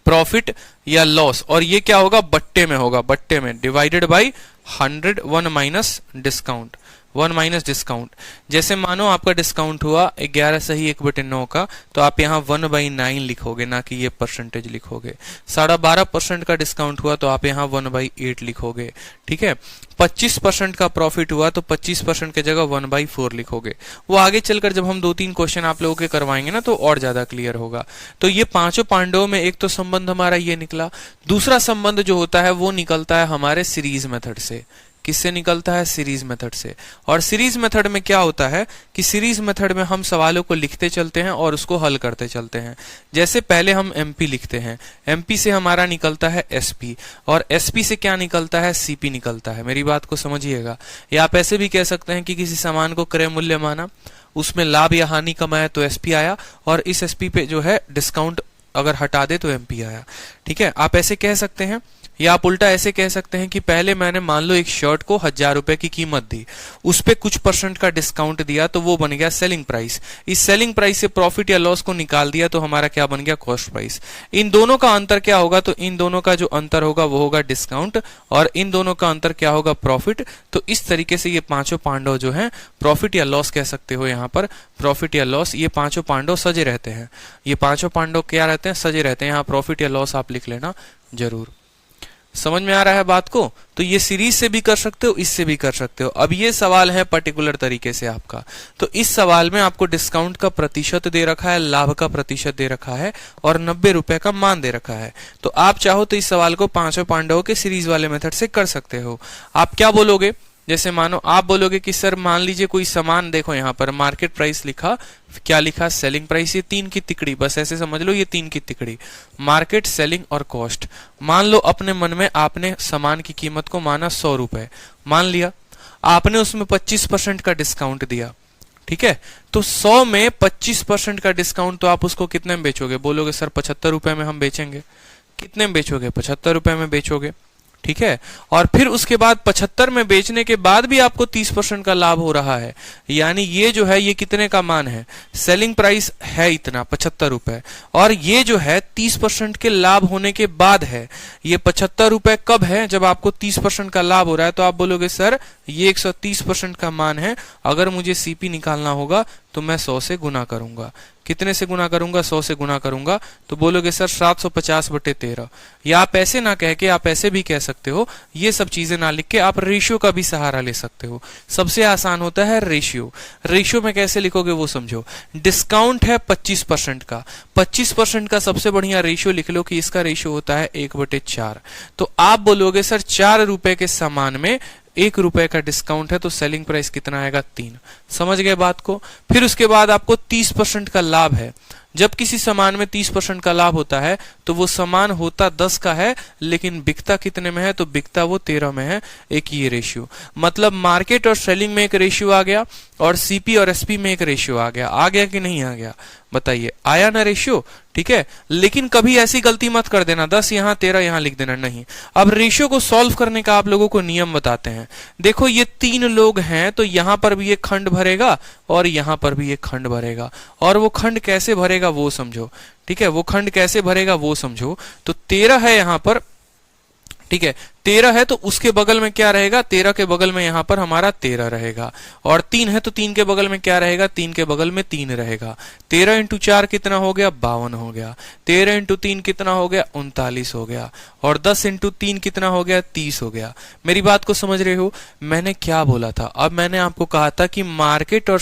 प्रॉफिट या लॉस, और ये क्या होगा? बट्टे में होगा, बट्टे में, divided by 100, 1 minus discount, 1 minus discount. जैसे मानो आपका डिस्काउंट हुआ 11 सही 1/9 का, तो आप यहाँ 1/9 लिखोगे, ना कि ये परसेंटेज लिखोगे। 12.5% का डिस्काउंट हुआ तो आप यहाँ 1/8 लिखोगे। ठीक है, 25% का प्रॉफिट हुआ तो 25% की जगह 1/4 लिखोगे। वो आगे चलकर जब हम 2-3 क्वेश्चन आप लोगों के करवाएंगे ना तो और ज्यादा क्लियर होगा। तो ये पांचों पांडवों में एक तो संबंध हमारा ये निकला। दूसरा संबंध जो होता है वो निकलता है हमारे सीरीज मेथड से। किससे निकलता है? सीरीज मेथड से। और सीरीज मेथड में क्या होता है कि सीरीज मेथड में हम सवालों को लिखते चलते हैं और उसको हल करते चलते हैं। जैसे पहले हम MP लिखते हैं, MP से हमारा निकलता है SP, और SP से क्या निकलता है? CP निकलता है। मेरी बात को समझिएगा। या आप ऐसे भी कह सकते हैं कि किसी सामान को क्रय मूल्य माना, उसमें लाभ या हानि कमाया तो SP आया, और इस SP पे जो है डिस्काउंट अगर हटा दे तो एमपी आया। ठीक है, आप ऐसे कह सकते हैं, या आप उल्टा ऐसे कह सकते हैं कि पहले मैंने मान लो एक शर्ट को 1000 रुपए की कीमत दी, उस पे कुछ % का डिस्काउंट दिया तो वो बन गया सेलिंग प्राइस। इस सेलिंग प्राइस से प्रॉफिट या लॉस को निकाल दिया तो हमारा क्या बन गया, कॉस्ट प्राइस। इन दोनों का अंतर क्या होगा, तो इन दोनों का जो अंतर होगा वो होगा डिस्काउंट, और इन दोनों का अंतर क्या होगा, प्रॉफिट। तो इस तरीके से ये पांचों पांडव जो हैं प्रॉफिट या लॉस कह सकते हो, यहाँ पर प्रॉफिट या लॉस, ये पांचों पांडव सजे रहते हैं। ये पांचों पांडव क्या रहते हैं, सजे रहते हैं। यहाँ प्रॉफिट या लॉस आप लिख लेना जरूर। समझ में आ रहा है बात को? तो ये सीरीज से भी कर सकते हो, इससे भी कर सकते हो। अब ये सवाल है पर्टिकुलर तरीके से आपका, तो इस सवाल में आपको डिस्काउंट का प्रतिशत दे रखा है, लाभ का प्रतिशत दे रखा है, और 90 रुपए का मान दे रखा है। तो आप चाहो तो इस सवाल को पांचों पांडवों के सीरीज वाले मेथड से कर सकते हो। आप क्या बोलोगे, जैसे मानो आप बोलोगे कि सर मान लीजिए कोई सामान, देखो यहाँ पर मार्केट प्राइस लिखा, क्या लिखा, सेलिंग प्राइस, ये 3 की तिकड़ी, बस ऐसे समझ लो ये 3 की तिकड़ी, मार्केट, सेलिंग और कॉस्ट। मान लो अपने मन में आपने सामान की कीमत को माना 100 रुपए, मान लिया, आपने उसमें 25% का डिस्काउंट दिया। ठीक है, तो 100 में 25% का डिस्काउंट, तो आप उसको कितने में बेचोगे, बोलोगे सर 75 रुपए में हम बेचेंगे। कितने में बेचोगे, 75 रुपए में बेचोगे। ठीक है, और फिर उसके बाद 75 में बेचने के बाद भी आपको 30% का लाभ हो रहा है, यानी ये जो है ये कितने का मान है, सेलिंग प्राइस है इतना 75 रुपए, और ये जो है 30% के लाभ होने के बाद है। ये 75 रुपए कब है, जब आपको 30% का लाभ हो रहा है। तो आप बोलोगे सर ये 130% का मान है, अगर मुझे सीपी निकालना होगा तो मैं 100 से गुना करूंगा। कितने से गुना करूंगा, 100 से गुना करूंगा। तो बोलोगे सर 750/13, या आप ऐसे ना कह के आप ऐसे भी कह सकते हो, ये सब चीजें ना लिख के आप रेशियो का भी सहारा ले सकते हो। सबसे आसान होता है रेशियो। रेशियो में कैसे लिखोगे वो समझो। डिस्काउंट है 25% का, 25% का सबसे बढ़िया रेशियो लिख लो कि इसका रेशियो होता है 1/4। तो आप बोलोगे सर 4 रुपए के सामान में 1 रुपए का डिस्काउंट है, तो सेलिंग प्राइस कितना आएगा, 3। समझ गए बात को? फिर उसके बाद आपको 30% का लाभ है। जब किसी सामान में 30% का लाभ होता है तो वो सामान होता 10 का है, लेकिन बिकता कितने में है, तो बिकता वो 13 में है। एक ये रेशियो, मतलब मार्केट और सेलिंग में एक रेशियो आ गया, और सीपी और एसपी में एक रेशियो आ गया। आ गया कि नहीं आ गया, बताइए, आया ना रेशियो? ठीक है, लेकिन कभी ऐसी गलती मत कर देना 10 यहां 13 यहां लिख देना, नहीं। अब रेशियो को सॉल्व करने का आप लोगों को नियम बताते हैं। देखो ये 3 लोग हैं, तो यहां पर भी एक खंड भरेगा और यहां पर भी एक खंड भरेगा, और वो खंड कैसे भरेगा वो समझो। ठीक है, वो खंड कैसे भरेगा वो समझो। तो 13 है यहां पर, ठीक है, 13 है तो उसके बगल में क्या रहेगा, 13 के बगल में यहां पर हमारा 13 रहेगा, और 3 है तो 3 के बगल में क्या रहेगा, 3 के बगल में 3 रहेगा। 13 × 4 कितना हो गया, 52 हो गया। 13 × 3 कितना हो गया, 39 हो गया। और 10 × 3 कितना हो गया, 30 हो गया। मेरी बात को समझ रहे हो? मैंने क्या बोला था? अब मैंने आपको कहा था कि मार्केट और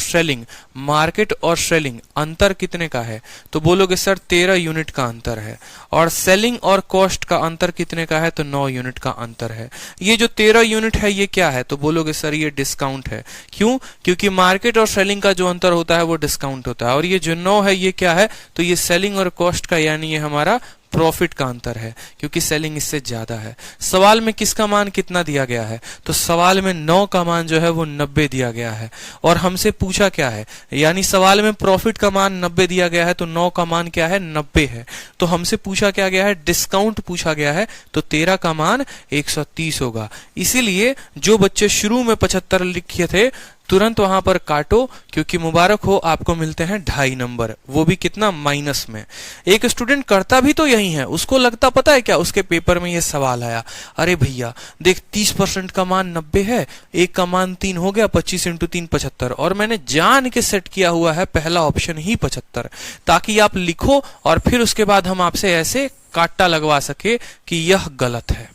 सेलिंग अंतर कितने का है, तो बोलोगे सर 13 यूनिट का अंतर है। और सेलिंग और कॉस्ट का अंतर कितने का है, तो 9 यूनिट का अंतर है। ये जो 13 यूनिट है ये क्या है, तो बोलोगे सर ये डिस्काउंट है। क्यों? क्योंकि मार्केट और सेलिंग का जो अंतर होता है वो डिस्काउंट होता है। और ये जो 9 है ये क्या है, तो ये सेलिंग और कॉस्ट का, यानी ये हमारा प्रॉफिट का अंतर है, क्योंकि सेलिंग इससे ज्यादा है। सवाल में किसका मान कितना दिया गया है, तो सवाल में 9 का मान जो है वो 90 दिया गया है। और हमसे पूछा क्या है, यानी सवाल में प्रॉफिट का मान 90 दिया गया है, तो 9 का मान क्या है, 90 है। तो हमसे पूछा क्या गया है, डिस्काउंट पूछा गया है, तो 13 का मान 130 होगा। इसीलिए जो बच्चे शुरू में 75 लिखे थे तुरंत वहां पर काटो, क्योंकि मुबारक हो आपको मिलते हैं 2.5 नंबर, वो भी कितना, माइनस में। एक स्टूडेंट करता भी तो यही है, उसको लगता पता है क्या, उसके पेपर में ये सवाल आया, अरे भैया देख 30% का मान 90 है, 1 का मान 3 हो गया, 25 × 3 75, और मैंने जान के सेट किया हुआ है पहला ऑप्शन ही 75, ताकि आप लिखो और फिर उसके बाद हम आपसे ऐसे काटा लगवा सके कि यह गलत है,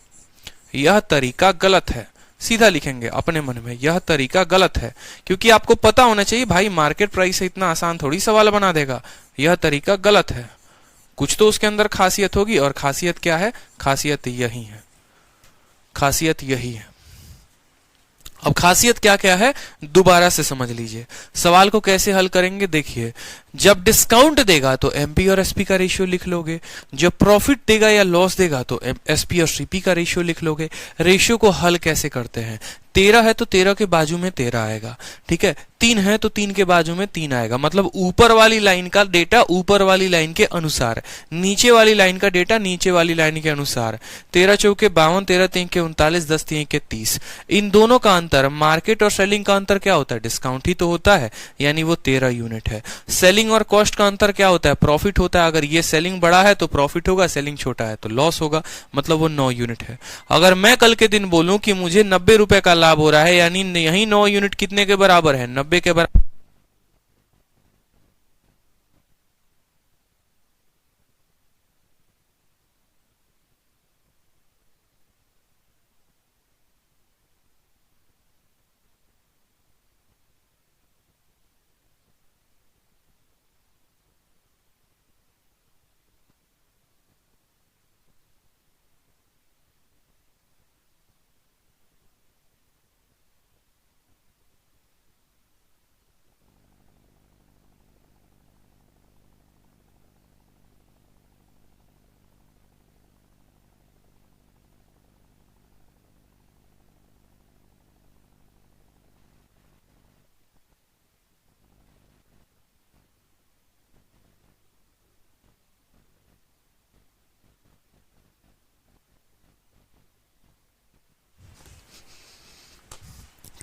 यह तरीका गलत है। सीधा लिखेंगे अपने मन में, यह तरीका गलत है। क्योंकि आपको पता होना चाहिए भाई, मार्केट प्राइस से इतना आसान थोड़ी सवाल बना देगा, यह तरीका गलत है। कुछ तो उसके अंदर खासियत होगी, और खासियत क्या है, खासियत यही है, खासियत यही है। अब खासियत क्या क्या है दोबारा से समझ लीजिए। सवाल को कैसे हल करेंगे देखिए, जब डिस्काउंट देगा तो एमपी और एसपी का रेशियो लिख लोगे, जब प्रॉफिट देगा या लॉस देगा तो एसपी और सीपी का रेशियो लिख लोगे। रेशियो को हल कैसे करते हैं, 13 है तो 13 के बाजू में 13 आएगा, ठीक है, 3 है तो 3 के बाजू में 3 आएगा, मतलब ऊपर वाली लाइन का डेटा ऊपर वाली लाइन के अनुसार, नीचे वाली लाइन का डेटा नीचे वाली लाइन के अनुसार। 13 चौके 52, 13 तीन के 39, 10 तीन के 30। इन दोनों का अंतर, मार्केट और सेलिंग का अंतर क्या होता है, डिस्काउंट ही तो होता है, यानी वो 13 यूनिट है। सेलिंग और कॉस्ट का अंतर क्या होता है, प्रॉफिट होता है। अगर ये सेलिंग बड़ा है तो प्रॉफिट होगा, सेलिंग छोटा है तो लॉस होगा, मतलब वो 9 यूनिट है। अगर मैं कल के दिन बोलूं कि मुझे 90 रुपए का लाभ हो रहा है, यानी यही 9 यूनिट कितने के बराबर है, 90 के बराबर।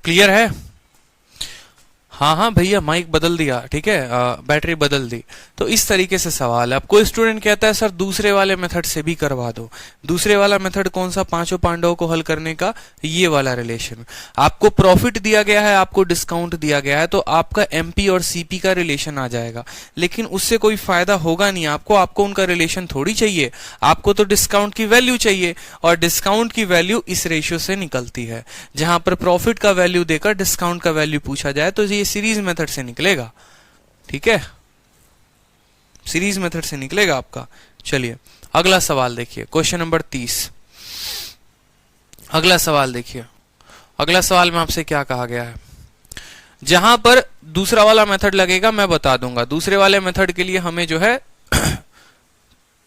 क्लियर है? हाँ हाँ भैया, माइक बदल दिया, ठीक है, बैटरी बदल दी। तो इस तरीके से सवाल है। अब कोई स्टूडेंट कहता है सर दूसरे वाले मेथड से भी करवा दो। दूसरे वाला मेथड कौन सा, पांचों पांडवों को हल करने का, ये वाला रिलेशन। आपको प्रॉफिट दिया गया है, आपको डिस्काउंट दिया गया है, तो आपका एमपी और सीपी का रिलेशन आ जाएगा, लेकिन उससे कोई फायदा होगा नहीं आपको उनका रिलेशन थोड़ी चाहिए, आपको तो डिस्काउंट की वैल्यू चाहिए, और डिस्काउंट की वैल्यू इस रेशियो से निकलती है। जहां पर प्रॉफिट का वैल्यू देकर डिस्काउंट का वैल्यू पूछा जाए तो ये सीरीज मेथड से निकलेगा, ठीक है, सीरीज मेथड से निकलेगा आपका। चलिए अगला सवाल देखिए, क्वेश्चन नंबर 30। अगला सवाल देखिए, अगला सवाल में आपसे क्या कहा गया है। जहां पर दूसरा वाला मेथड लगेगा मैं बता दूंगा, दूसरे वाले मेथड के लिए हमें जो है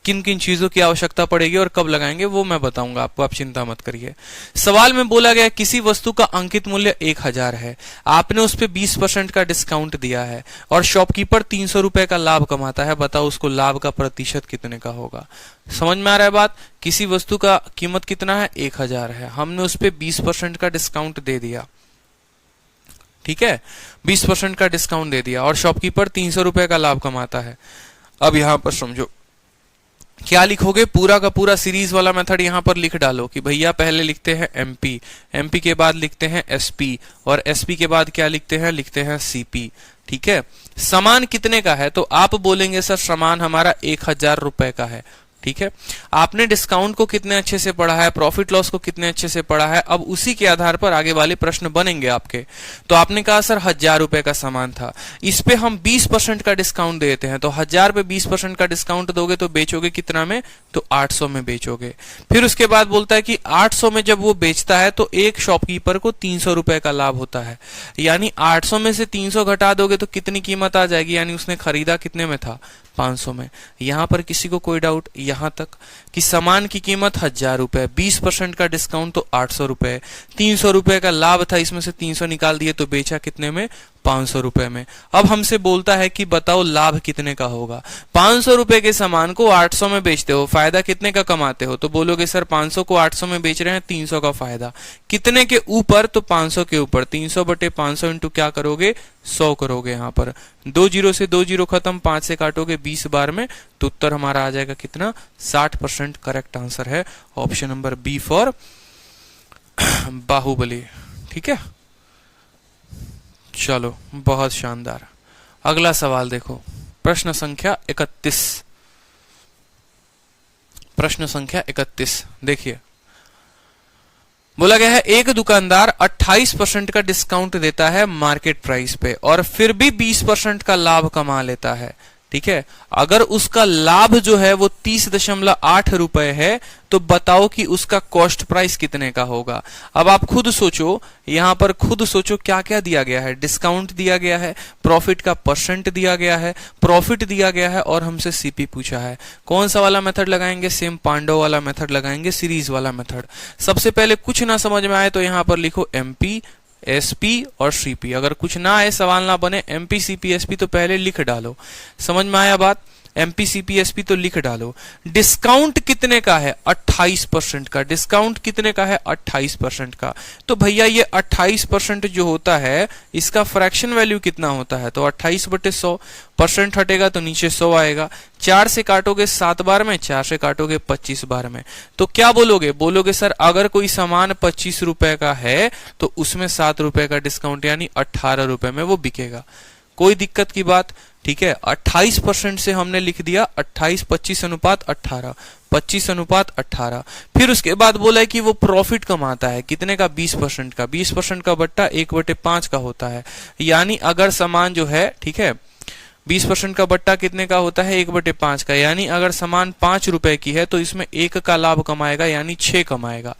किन किन चीजों की आवश्यकता पड़ेगी और कब लगाएंगे वो मैं बताऊंगा आपको, आप चिंता मत करिए। सवाल में बोला गया किसी वस्तु का अंकित मूल्य 1000 है, आपने उस पर 20% का डिस्काउंट दिया है और शॉपकीपर 300 रुपए का लाभ कमाता है, बताओ उसको लाभ का प्रतिशत कितने का होगा। समझ में आ रहा है बात? किसी वस्तु का कीमत कितना है, 1000 है, हमने उस पर 20% का डिस्काउंट दे दिया, ठीक है, 20% का डिस्काउंट दे दिया और शॉपकीपर 300 रुपए का लाभ कमाता है। अब यहां पर समझो क्या लिखोगे, पूरा का पूरा सीरीज वाला मेथड यहां पर लिख डालो कि भैया पहले लिखते हैं एमपी, एमपी के बाद लिखते हैं एसपी, और एसपी के बाद क्या लिखते हैं, लिखते हैं सीपी, ठीक है। समान कितने का है, तो आप बोलेंगे सर समान हमारा 1000 रुपए का है, ठीक है। आपने डिस्काउंट को कितने अच्छे से पढ़ा है, प्रॉफिट लॉस को कितने अच्छे से पढ़ा है, अब उसी के आधार पर आगे वाले प्रश्न बनेंगे आपके। तो आपने कहा सर 1000 रुपए का सामान था, इस पे हम 20% का डिस्काउंट देते हैं, तो 1000 पे 20% का डिस्काउंट दोगे तो बेचोगे कितना में, तो 800 में बेचोगे। फिर उसके बाद बोलता है कि 800 में जब वो बेचता है तो एक शॉपकीपर को 300 रुपए का लाभ होता है, यानी 800 में से 300 घटा दोगे तो कितनी कीमत आ जाएगी, यानी उसने खरीदा कितने में था, 500 में। यहां पर किसी को कोई डाउट यहां तक कि सामान की कीमत 1000 रुपए, 20% का डिस्काउंट तो 800 रुपए, 300 रुपए का लाभ था, इसमें से 300 निकाल दिए तो बेचा कितने में, 500 रुपए में। अब हमसे बोलता है कि बताओ लाभ कितने का होगा। 500 रुपए के सामान को 800 में बेचते हो, फायदा कितने का कमाते हो, तो बोलोगे सर 500 को 800 में बेच रहे हैं, 300 का फायदा, कितने के ऊपर, तो 500 के ऊपर, 300 बटे 500 इंटू क्या करोगे, 100 करोगे। यहाँ पर 2 जीरो से 2 जीरो खत्म, 5 से काटोगे 20 बार में, तो उत्तर हमारा आ जाएगा कितना, 60%। करेक्ट आंसर है option number B for Baahubali, ठीक है। चलो बहुत शानदार। अगला सवाल देखो, प्रश्न संख्या 31। प्रश्न संख्या 31 देखिए, बोला गया है एक दुकानदार 28% का डिस्काउंट देता है मार्केट प्राइस पे और फिर भी 20% का लाभ कमा लेता है, ठीक है। अगर उसका लाभ जो है वो 30.8 रुपए है तो बताओ कि उसका कॉस्ट प्राइस कितने का होगा। अब आप खुद सोचो, यहां पर खुद सोचो क्या क्या दिया गया है। डिस्काउंट दिया गया है, प्रॉफिट का परसेंट दिया गया है, प्रॉफिट दिया गया है और हमसे सीपी पूछा है। कौन सा वाला मेथड लगाएंगे? सेम पांडव वाला मेथड लगाएंगे, सीरीज वाला मेथड। सबसे पहले कुछ ना समझ में आए तो यहां पर लिखो एमपी, एसपी और सीपी। अगर कुछ ना आए, सवाल ना बने, एमपी सीपी एसपी तो पहले लिख डालो। समझ में आया बात? एमपी सीपी एसपी तो लिख डालो। डिस्काउंट कितने का है? 28% का। डिस्काउंट कितने का है? 28% का। तो भैया ये 28% जो होता है इसका फ्रैक्शन वैल्यू कितना होता है? तो 28/100। परसेंट हटेगा तो नीचे 100 आएगा। 4 से काटोगे 7 बार में, 4 से काटोगे 25 बार में। तो क्या बोलोगे? बोलोगे सर अगर कोई सामान 25 रुपए का है तो उसमें 7 रुपए का डिस्काउंट यानी 18 रुपए में वो बिकेगा। कोई दिक्कत की बात? ठीक है। 28% से हमने लिख दिया 28, 25:18, 25:18। फिर उसके बाद बोला है कि वो प्रॉफिट कमाता है कितने का? 20% का। 20% का बट्टा 1/5 का होता है। यानी अगर सामान जो है, ठीक है, 20% का बट्टा कितने का होता है? 1/5 का। यानी अगर सामान 5 रुपए की है तो इसमें 1 का लाभ कमाएगा यानी 6 कमाएगा।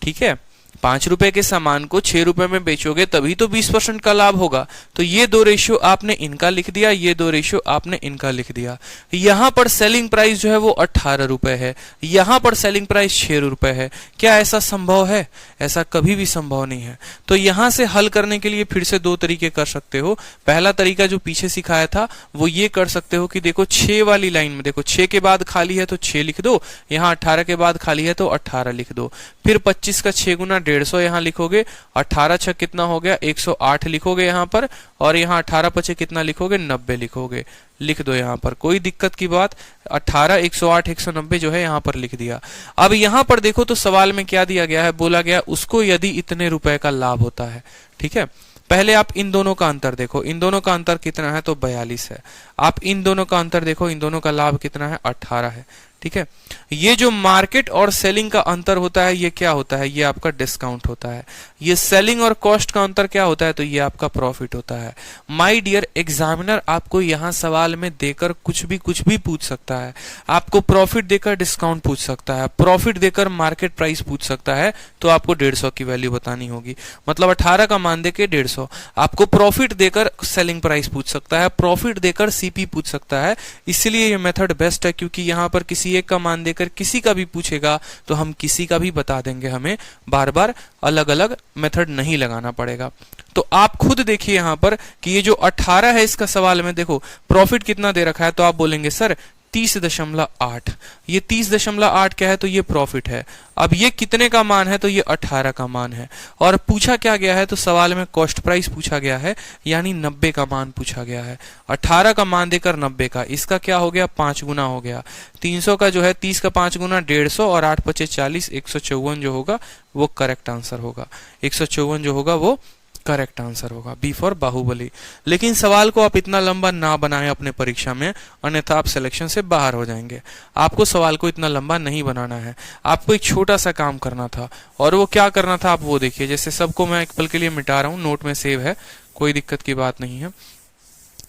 ठीक है। 5 रुपए के सामान को 6 रुपए में बेचोगे तभी तो 20% का लाभ होगा। तो ये दो रेशियो आपने इनका लिख दिया, ये दो रेशियो आपने इनका लिख दिया। यहां पर सेलिंग प्राइस जो है वो 18 रुपए है, यहां पर सेलिंग प्राइस 6 रुपए है। क्या ऐसा संभव है? ऐसा कभी भी संभव नहीं है। तो यहां से हल करने के लिए फिर से 2 तरीके कर सकते हो। पहला तरीका जो पीछे सिखाया था वो ये कर सकते हो कि देखो 6 वाली लाइन में देखो 6 के बाद खाली है तो 6 लिख दो, यहां 18 के बाद खाली है तो 18 लिख दो। फिर 25 का 6 गुना 150 यहां लिखोगे, 18 6 कितना हो गया? 108 लिखोगे यहां पर, और यहां 18 5 कितना लिखोगे? 90 लिखोगे। लिख दो यहां पर, कोई दिक्कत की बात? 18, 108, 190 जो है यहां पर लिख दिया। अब यहां पर देखो तो सवाल में क्या दिया गया है? बोला गया उसको यदि इतने रुपए का लाभ होता है। ठीक है। पहले आप इन दोनों का अंतर देखो, इन दोनों का अंतर कितना है? तो 42 है। आप इन दोनों का अंतर देखो, इन दोनों का लाभ कितना है? 18 है। ठीक है। ये जो मार्केट और सेलिंग का अंतर होता है ये क्या होता है? ये आपका डिस्काउंट होता है। ये सेलिंग और कॉस्ट का अंतर क्या होता है? तो ये आपका प्रॉफिट होता है। माय डियर एग्जामिनर आपको यहां सवाल में देकर कुछ भी पूछ सकता है। आपको प्रॉफिट देकर डिस्काउंट पूछ सकता है, प्रॉफिट देकर मार्केट प्राइस पूछ सकता है। तो आपको 150 की वैल्यू बतानी होगी। मतलब 18 का मान देके 150। आपको प्रॉफिट देकर सेलिंग प्राइस पूछ सकता है, प्रॉफिट देकर सीपी पूछ सकता है। इसलिए ये मेथड बेस्ट है, क्योंकि यहां पर किसी एक का मान देकर किसी का भी पूछेगा तो हम किसी का भी बता देंगे, हमें बार बार अलग अलग मेथड नहीं लगाना पड़ेगा। तो आप खुद देखिए यहां पर कि ये जो 18 है इसका सवाल में देखो प्रॉफिट कितना दे रखा है, तो आप बोलेंगे सर 30.8। ये 30.8 क्या है? तो ये प्रॉफिट है। अब ये कितने का मान है? तो ये 18 का मान है। और पूछा क्या गया है? तो सवाल में कॉस्ट प्राइस पूछा गया है, यानी 90 का मान पूछा गया है। 18 का मान देकर 90 का, इसका क्या हो गया? 5 गुना हो गया। 300 का जो है 30 का 5 गुना 150 और 8 5 40, 154 जो होगा वो करेक्ट आंसर होगा। 154 जो होगा वो करेक्ट आंसर होगा। B for Baahubali. लेकिन सवाल को आप इतना लंबा ना बनाएं अपने परीक्षा में, अन्यथा आप सिलेक्शन से बाहर हो जाएंगे। आपको सवाल को इतना लंबा नहीं बनाना है। आपको एक छोटा सा काम करना था, और वो क्या करना था आप वो देखिए। जैसे सबको मैं एक पल के लिए मिटा रहा हूं, नोट में सेव है, कोई दिक्कत की बात नहीं है।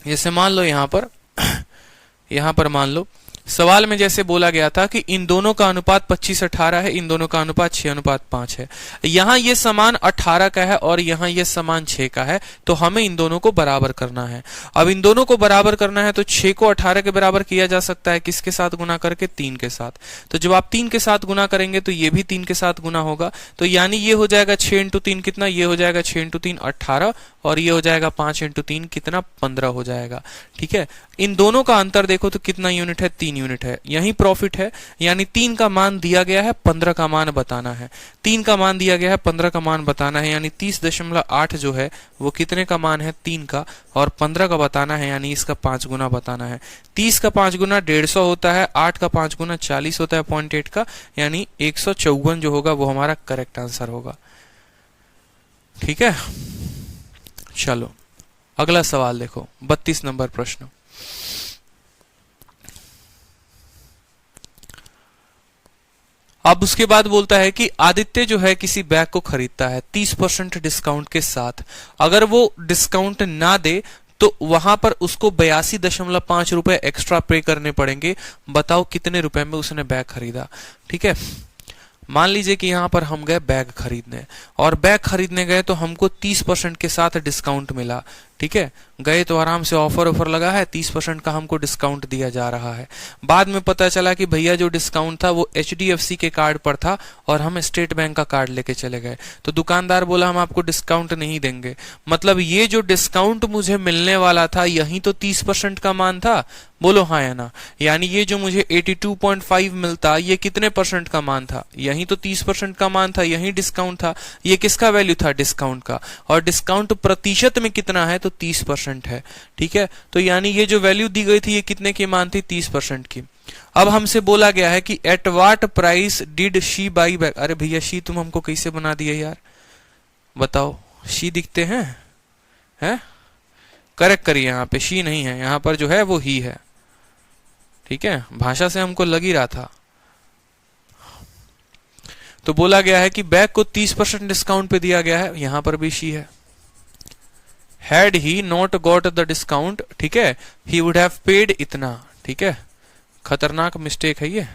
जैसे मान लो यहां पर मान लो सवाल में जैसे बोला गया था कि इन दोनों का अनुपात 25:18 है, इन दोनों का अनुपात 6:5 है। यहां ये समान 18 का है और यहां ये समान 6 का है, तो हमें इन दोनों को बराबर करना है। अब इन दोनों को बराबर करना है तो 6 को 18 के बराबर किया जा सकता है, किसके साथ गुना करके? 3 के साथ। तो जब आप 3 के साथ गुना करेंगे तो ये भी 3 के साथ गुना होगा। तो यानी ये हो जाएगा 6 × 3 कितना? ये हो जाएगा 6 × 3 18, और ये हो जाएगा 5 × 3 कितना? 15 हो जाएगा। ठीक है। इन दोनों का अंतर देखो तो कितना यूनिट है? 3 यूनिट है। यही प्रॉफिट है, यानी 3 का मान दिया गया है, 15 का मान बताना है। 3 का मान दिया गया है, 15 का मान बताना है, यानी 30.8 जो है वो कितने का मान है? 3 का, और 15 का बताना है, यानी इसका 5 गुना बताना है। 30 का 5 गुना 150 होता है, 8 का 5 गुना 40 होता है 0.8 का, यानी 154 जो होगा वो हमारा करेक्ट आंसर होगा। ठीक है। चलो अगला सवाल देखो, 32 नंबर प्रश्न। अब उसके बाद बोलता है कि आदित्य जो है किसी बैग को खरीदता है 30% डिस्काउंट के साथ। अगर वो डिस्काउंट ना दे तो वहां पर उसको 82.5 रुपए एक्स्ट्रा पे करने पड़ेंगे। बताओ कितने रुपए में उसने बैग खरीदा। ठीक है, मान लीजिए कि यहां पर हम गए बैग खरीदने, और बैग खरीदने गए तो हमको 30% के साथ डिस्काउंट मिला। ठीक है, गए तो आराम से ऑफर लगा है, 30% का हमको डिस्काउंट दिया जा रहा है। बाद में पता चला कि भैया जो डिस्काउंट था वो HDFC के कार्ड पर था और हम स्टेट बैंक का कार्ड लेके चले गए। तो दुकानदार बोला हम आपको डिस्काउंट नहीं देंगे। मतलब ये जो डिस्काउंट मुझे मिलने वाला था यही तो 30% का मान था। बोलो हाँ या ना। यानी ये जो मुझे 82.5 मिलता, ये कितने परसेंट का मान था? यही तो 30% का मान था, यही डिस्काउंट था। ये किसका वैल्यू था? डिस्काउंट का। और डिस्काउंट प्रतिशत में कितना है? तो 30% है। ठीक है, तो यानी ये जो वैल्यू दी गई थी ये कितने की मान थी? 30% की। अब हमसे बोला गया है कि at what price did she by bag. अरे भैया शी तुम हमको कैसे बना दिए यार, बताओ। शी दिखते हैं? करेक्ट करिए, यहाँ पे शी नहीं है, यहाँ पर जो है वो ही है। ठीक है, भाषा से हमको लग ही रहा था। तो बोला गया है कि बैग को 30% डिस्काउंट पे दिया गया है, यहां पर भी शी है। Had he not got the discount, ठीक है, ही वुड हैव पेड इतना। ठीक है, खतरनाक मिस्टेक है ये।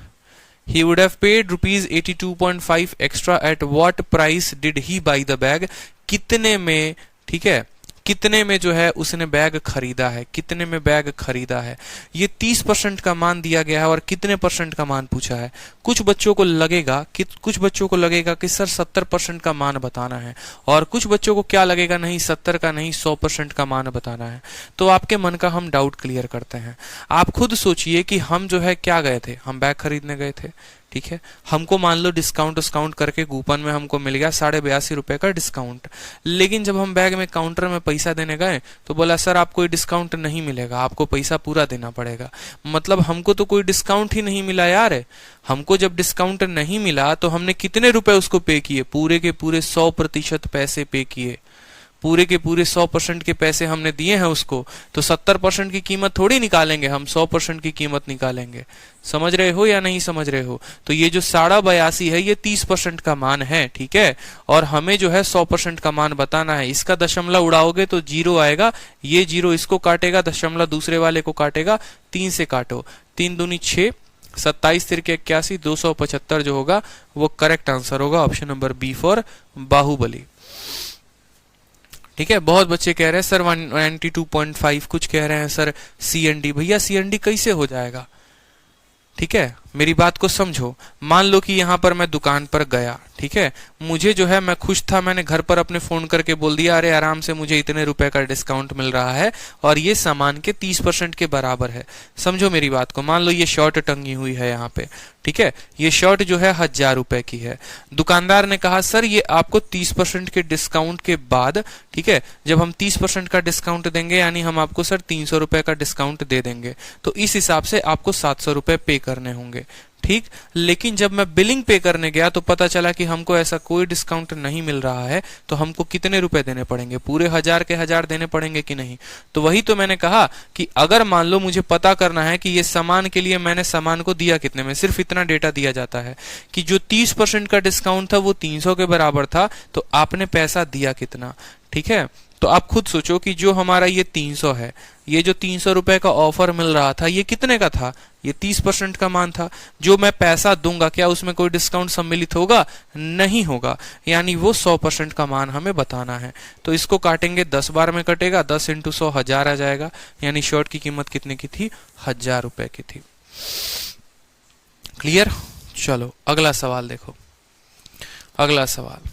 He would have paid ₹82.5 extra. At what price did he by the bag? कितने में, ठीक है, कितने में जो है उसने बैग खरीदा है, कितने में बैग खरीदा है। ये 30% का मान दिया गया है और कितने परसेंट का मान पूछा है। कुछ बच्चों को लगेगा कि सर 70% का मान बताना है, और कुछ बच्चों को क्या लगेगा, नहीं 70 का नहीं 100% का मान बताना है। तो आपके मन का हम डाउट क्लियर करते हैं। आप खुद सोचिए कि हम जो है क्या गए थे, हम बैग खरीदने गए थे। ठीक है, हमको मान लो डिस्काउंट करके कूपन में हमको मिल गया 82.5 रुपए का डिस्काउंट। लेकिन जब हम बैग में काउंटर में पैसा देने गए तो बोला सर आपको कोई डिस्काउंट नहीं मिलेगा, आपको पैसा पूरा देना पड़ेगा। मतलब हमको तो कोई डिस्काउंट ही नहीं मिला यार। हमको जब डिस्काउंट नहीं मिला तो हमने कितने रुपए उसको पे किए? पूरे के पूरे 100% पैसे पे किए। पूरे के पूरे 100% के पैसे हमने दिए हैं उसको। तो 70% की कीमत थोड़ी निकालेंगे हम, 100% की कीमत निकालेंगे। समझ रहे हो या नहीं समझ रहे हो? तो ये जो 82.5 है ये 30% का मान है। ठीक है, और हमें जो है 100% का मान बताना है। इसका दशमलव उड़ाओगे तो 0 आएगा, ये 0 इसको काटेगा, दशमलव दूसरे वाले को काटेगा। 3 से काटो, 3 दूनी 6, 27 तिरके 81, 275 जो होगा वो करेक्ट आंसर होगा। Option number B for Baahubali. ठीक है, बहुत बच्चे कह रहे हैं सर 192.5, कुछ कह रहे हैं सर CND। भैया CND कैसे हो जाएगा? ठीक है, मेरी बात को समझो। मान लो कि यहां पर मैं दुकान पर गया, ठीक है, मुझे जो है मैं खुश था, मैंने घर पर अपने फोन करके बोल दिया अरे आराम से मुझे इतने रुपए का डिस्काउंट मिल रहा है और ये सामान के 30% के बराबर है। समझो मेरी बात को। मान लो ये शर्ट टंगी हुई है यहाँ पे, ठीक है, ये शर्ट जो है 1000 रुपए की है। दुकानदार ने कहा सर ये आपको 30% के डिस्काउंट के बाद, ठीक है, जब हम 30% का डिस्काउंट देंगे यानी हम आपको सर 300 रुपए का डिस्काउंट दे देंगे, तो इस हिसाब से आपको 700 रुपए पे करने होंगे। ठीक, लेकिन जब मैं बिलिंग पे करने गया तो पता चला कि हमको ऐसा कोई डिस्काउंट नहीं मिल रहा है, तो हमको कितने रुपए देने पड़ेंगे? पूरे 1000 के 1000 देने पड़ेंगे कि नहीं? तो वही तो मैंने कहा कि अगर मान लो मुझे पता करना है कि ये सामान के लिए मैंने सामान को दिया कितने में, सिर्फ इतना डेटा दिया जाता है कि जो 30% का डिस्काउंट था वो 300 के बराबर था, तो आपने पैसा दिया कितना। ठीक है, तो आप खुद सोचो कि जो हमारा ये 300 है, ये जो 300 रुपए का ऑफर मिल रहा था ये कितने का था? ये 30% का मान था। जो मैं पैसा दूंगा क्या उसमें कोई डिस्काउंट सम्मिलित होगा? नहीं होगा, यानी वो 100% का मान हमें बताना है। तो इसको काटेंगे, 10 बार में कटेगा, 10 × 100 1000 आ जाएगा, यानी शर्ट की कीमत कितने की थी? 1000 रुपए की थी। क्लियर? चलो अगला सवाल देखो। अगला सवाल,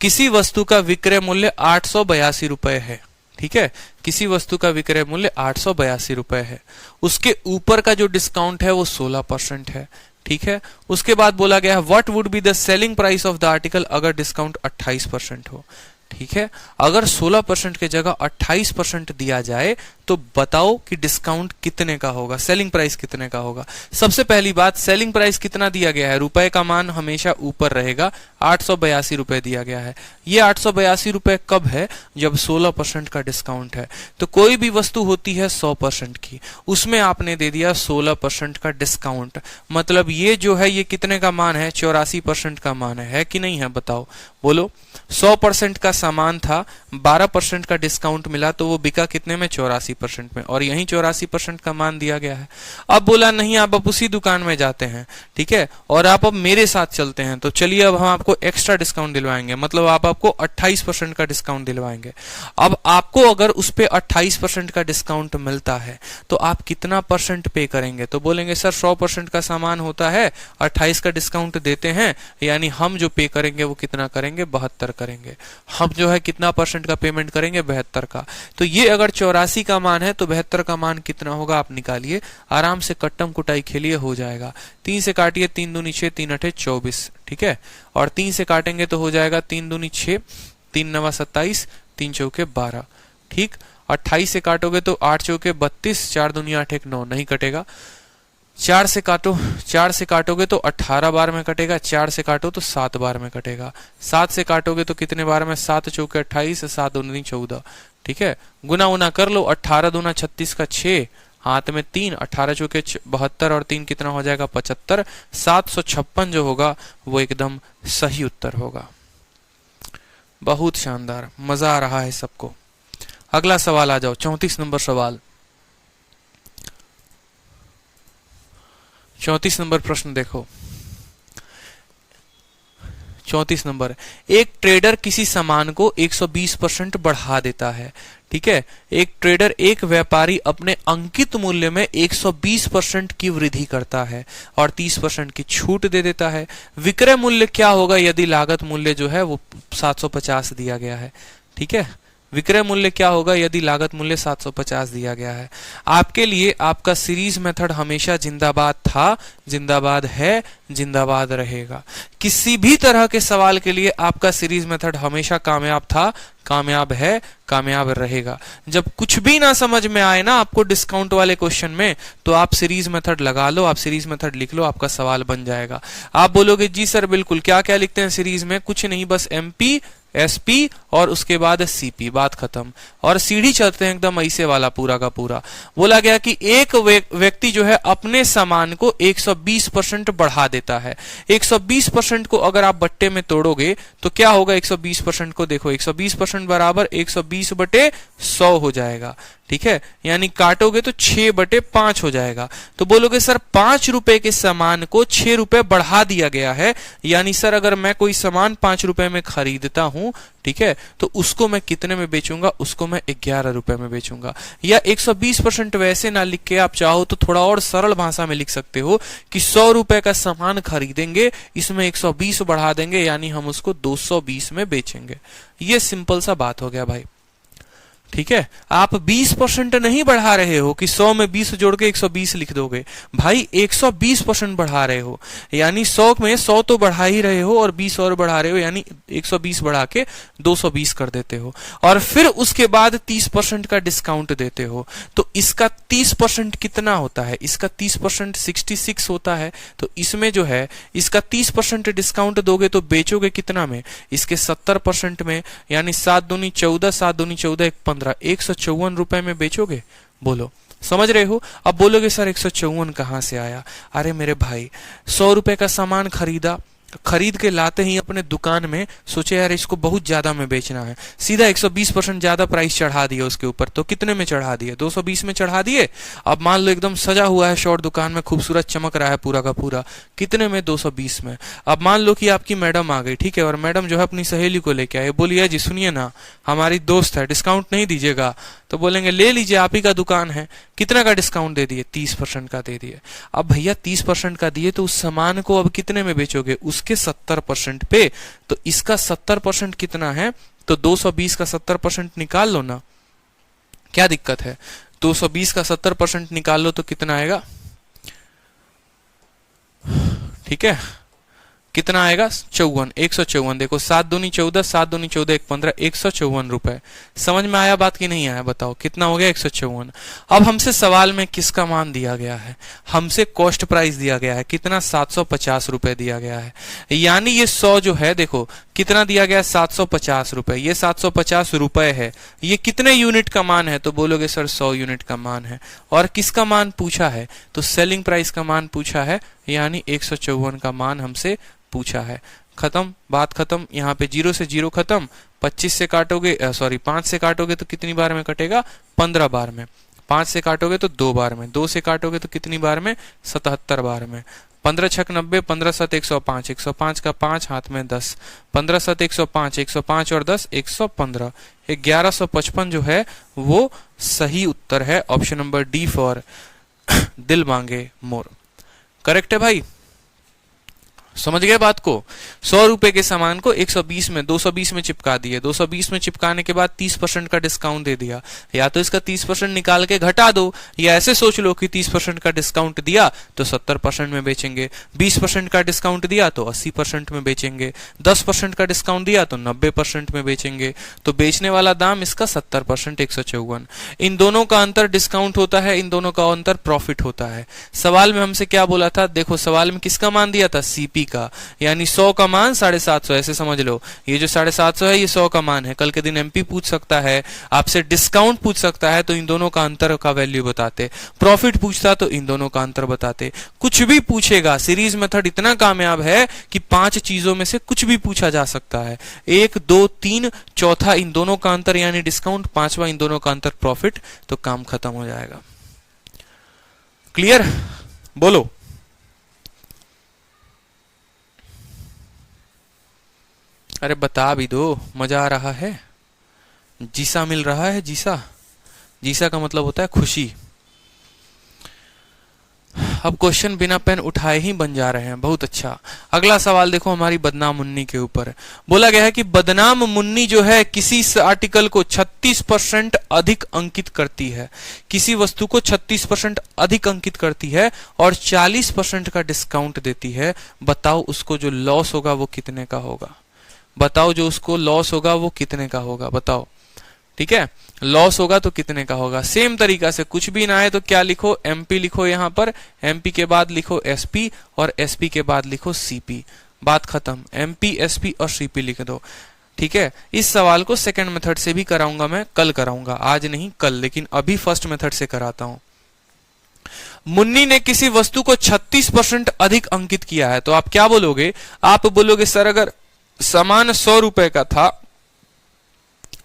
किसी वस्तु का विक्रय मूल्य 882 रुपए है। ठीक है, किसी वस्तु का विक्रय मूल्य 882 रुपए है, उसके ऊपर का जो डिस्काउंट है वो 16% है। ठीक है, उसके बाद बोला गया है what would be the selling price of the article अगर डिस्काउंट 28% हो। ठीक है, अगर 16% के जगह 28% दिया जाए तो बताओ कि डिस्काउंट कितने का होगा, सेलिंग प्राइस कितने का होगा। सबसे पहली बात, सेलिंग प्राइस कितना दिया गया है? रुपए का मान हमेशा ऊपर रहेगा, 882 रुपए दिया गया है। ये 882 रुपए कब है? जब 16% का डिस्काउंट है। तो कोई भी वस्तु होती है 100% की, उसमें आपने दे दिया 16% का डिस्काउंट, मतलब ये जो है ये कितने का मान है? 84% का मान है कि नहीं है? बताओ, बोलो। 100% का सामान था, 12% का डिस्काउंट मिला तो वो बिका कितने में? 84% में, और यही 84% का मान दिया गया है। अब बोला नहीं, आप अब उसी दुकान में जाते हैं, ठीक है, और आप अब मेरे साथ चलते हैं, तो चलिए अब हम आपको एक्स्ट्रा डिस्काउंट दिलवाएंगे, मतलब आपको 28% का डिस्काउंट दिलवाएंगे। अब आपको अगर उस पे 28% का डिस्काउंट मिलता है तो आप कितना परसेंट पे करेंगे? तो बोलेंगे सर 100% का सामान होता है, 28 का डिस्काउंट देते हैं, यानी हम जो पे करेंगे वो कितना करेंगे? 72 करेंगे। हम जो है कितना परसेंट का पेमेंट करेंगे? 72 का। तो ये अगर 84 का मान है तो 72 का मान कितना होगा? आप निकालिए, आराम से कट्टम कुटाई खेलिए, हो जाएगा। 3 से काटिए, 3 दूनी 6, 3 अठे 24, ठीक है, और 3 से काटेंगे तो हो जाएगा 3 दूनी 6, 3 नवा 27, 3 चौके 12, ठीक। 28 से काटोगे तो 8 चौके 32, 4 दूनी 8 1 9, नहीं कटेगा। 4 से काटो, 4 से काटोगे तो 18 बार में कटेगा, 4 से काटो तो 7 बार में कटेगा, 7 से काटोगे तो कितने बार में? 7 चौके 28, 7 दूनी 14, ठीक है। गुना उना कर लो, 18 दूना 36 का 6, हाथ में 3, 18 चौके 72 और 3 कितना हो जाएगा? 75। 756 जो होगा वो एकदम सही उत्तर होगा। बहुत शानदार, मजा आ रहा है सबको। अगला सवाल आ जाओ, 34 नंबर सवाल। 34 नंबर प्रश्न देखो। 34 नंबर, एक ट्रेडर किसी सामान को 120% बढ़ा देता है, ठीक है। एक ट्रेडर, एक व्यापारी अपने अंकित मूल्य में 120% की वृद्धि करता है और 30% की छूट दे देता है। विक्रय मूल्य क्या होगा यदि लागत मूल्य जो है वो 750 दिया गया है, ठीक है। विक्रय मूल्य क्या होगा यदि लागत मूल्य 750 दिया गया है? आपके लिए आपका सीरीज मेथड हमेशा जिंदाबाद था, जिंदाबाद है, जिंदाबाद रहेगा। किसी भी तरह के सवाल के लिए आपका सीरीज मेथड हमेशा कामयाब था, कामयाब है, कामयाब रहेगा। जब कुछ भी ना समझ में आए ना आपको डिस्काउंट वाले क्वेश्चन में, तो आप सीरीज मेथड लगा लो, आप सीरीज मेथड लिख लो, आपका सवाल बन जाएगा। आप बोलोगे जी सर बिल्कुल, क्या क्या लिखते हैं सीरीज में? कुछ नहीं, बस एमपी, एसपी और उसके बाद सीपी, बात खत्म। और सीढ़ी चलते हैं एकदम ऐसे वाला पूरा का पूरा। बोला गया कि एक व्यक्ति जो है अपने सामान को 120% बढ़ा देता है। 120% को अगर आप बट्टे में तोड़ोगे तो क्या होगा? 120% को देखो, 120% बराबर 120/100 हो जाएगा, ठीक है, यानी काटोगे तो 6/5 हो जाएगा। तो बोलोगे सर 5 रुपए के सामान को 6 रुपए बढ़ा दिया गया है, यानी सर अगर मैं कोई सामान 5 रुपए में खरीदता हूं, ठीक है, तो उसको मैं कितने में बेचूंगा? उसको मैं 11 रुपए में बेचूंगा। या 120% वैसे ना लिख के आप चाहो तो थोड़ा और सरल भाषा में लिख सकते हो कि 100 रुपए का सामान खरीदेंगे, इसमें 120 बढ़ा देंगे, यानी हम उसको 220 में बेचेंगे। ये सिंपल सा बात हो गया भाई, ठीक है। आप 20% नहीं बढ़ा रहे हो कि 100 में 20 जोड़ के 120 लिख दोगे, भाई 120% बढ़ा रहे हो, यानी 100 में 100 तो बढ़ा ही रहे हो और 20 और बढ़ा रहे हो, यानी 120 बढ़ा के 220 कर देते हो, और फिर उसके बाद 30% का डिस्काउंट देते हो। तो इसका 30% कितना होता है? इसका 30% 66 होता है। तो इसमें जो है इसका 30% डिस्काउंट दोगे तो बेचोगे कितना में? इसके 70% में, यानी 7 दूनी 14, 7 दूनी 14, 1 15, 154 रुपए में बेचोगे। बोलो, समझ रहे हो? अब बोलोगे सर 154 कहां से आया? अरे मेरे भाई, 100 रुपए का सामान खरीदा, खरीद के लाते ही अपने दुकान में सोचे यार इसको बहुत ज्यादा में बेचना है, सीधा 120% ज्यादा प्राइस चढ़ा दिया उसके ऊपर। तो कितने में चढ़ा दिए? 220 में चढ़ा दिए। अब मान लो एकदम सजा हुआ है शॉर्ट दुकान में, खूबसूरत चमक रहा है पूरा का पूरा, कितने में? 220 में। अब मान लो कि आपकी मैडम आ गई, ठीक है, और मैडम जो है अपनी सहेली को लेके आए, बोलिए जी सुनिए ना, हमारी दोस्त है, डिस्काउंट नहीं दीजिएगा? तो बोलेंगे ले लीजिए, आप ही का दुकान है, कितना का डिस्काउंट दे दिए? 30% का दे दिए। अब भैया 30% का दिए तो उस सामान को अब कितने में बेचोगे? उसके 70% पे। तो इसका 70% कितना है? तो 220 का 70% निकाल लो ना, क्या दिक्कत है? 220 का 70% निकाल लो तो कितना आएगा? ठीक है, कितना आएगा? 54, 154। देखो 7 दूनी 14, 7 दूनी 14, 1 15, 154 रुपए। समझ में आया बात की नहीं आया? बताओ कितना हो गया? 154। अब हमसे सवाल में किसका मान दिया गया है? हमसे कॉस्ट प्राइस दिया गया है, कितना? 750 रुपए दिया गया है। यानी ये 100 जो है देखो कितना दिया गया? 750 रुपए। ये 750 रुपए है, ये कितने यूनिट का मान है? तो बोलोगे सर 100 यूनिट का मान है। और किसका मान पूछा है? तो सेलिंग प्राइस का मान पूछा है, यानी 154 का मान हमसे पूछा है। खत्म, बात खत्म। यहाँ पे 0 से 0 खत्म। 25 से काटोगे, सॉरी 5 से काटोगे तो कितनी बार में कटेगा? 15 बार में। 5 से काटोगे तो 2 बार में। 2 से काटोगे तो कितनी बार में? 77 बार में। 15 छक 90, 15 7 105, 105 का 5 हाथ में 10, 15 7 105, 105 और 10 115, 1155 जो है वो सही उत्तर है। ऑप्शन नंबर डी फॉर दिल मांगे मोर करेक्ट है भाई। समझ गए बात को? 100 रुपए के सामान को 120 में 220 में चिपका दिए। 220 में चिपकाने के बाद 30% का डिस्काउंट दे दिया। या तो इसका 30% निकाल के घटा दो, या ऐसे सोच लो कि 30% का डिस्काउंट दिया तो 70% में बेचेंगे, 20% का डिस्काउंट दिया तो 80% में बेचेंगे, 10% का डिस्काउंट दिया तो 90% में बेचेंगे। तो बेचने वाला दाम इसका 70% 154। इन दोनों का अंतर डिस्काउंट होता है, इन दोनों का अंतर प्रॉफिट होता है। सवाल में हमसे क्या बोला था? देखो सवाल में किसका मान दिया था? सीपी का, यानी 100 का मान 750। ऐसे समझ लो, ये जो 750 है ये 100 का मान है। कल के दिन एमपी पूछ सकता है, आपसे डिस्काउंट पूछ सकता है, तो इन दोनों का अंतर का वैल्यू बताते। प्रॉफिट पूछता तो इन दोनों का अंतर बताते। कुछ भी पूछेगा, सीरीज मेथड इतना कामयाब है कि 5 चीजों में से कुछ भी पूछा जा सकता है। 1 2 3, चौथा इन दोनों का अंतर यानी डिस्काउंट, 5वां इन दोनों का अंतर प्रॉफिट, तो काम खत्म हो जाएगा। क्लियर? बोलो। अरे बता भी दो, मजा आ रहा है? जीसा मिल रहा है? जीसा, जीसा का मतलब होता है खुशी। अब क्वेश्चन बिना पेन उठाए ही बन जा रहे हैं, बहुत अच्छा। अगला सवाल देखो हमारी बदनाम मुन्नी के ऊपर। बोला गया है कि बदनाम मुन्नी जो है किसी आर्टिकल को 36% अधिक अंकित करती है, किसी वस्तु को 36% अधिक अंकित करती है और 40% का डिस्काउंट देती है। बताओ उसको जो लॉस होगा वो कितने का होगा? बताओ जो उसको लॉस होगा वो कितने का होगा? बताओ। ठीक है, लॉस होगा तो कितने का होगा? सेम तरीका से कुछ भी ना आए तो क्या लिखो? एमपी लिखो, यहां पर एमपी के बाद लिखो एसपी और एसपी के बाद लिखो सीपी। बात खत्म। एमपी एसपी और सीपी लिख दो। ठीक है, इस सवाल को सेकंड मेथड से भी कराऊंगा मैं, कल कराऊंगा, आज नहीं कल, लेकिन अभी फर्स्ट मेथड से कराता हूं। मुन्नी ने किसी वस्तु को 36% अधिक अंकित किया है, तो आप क्या बोलोगे? आप बोलोगे सर अगर सामान 100 रुपए का था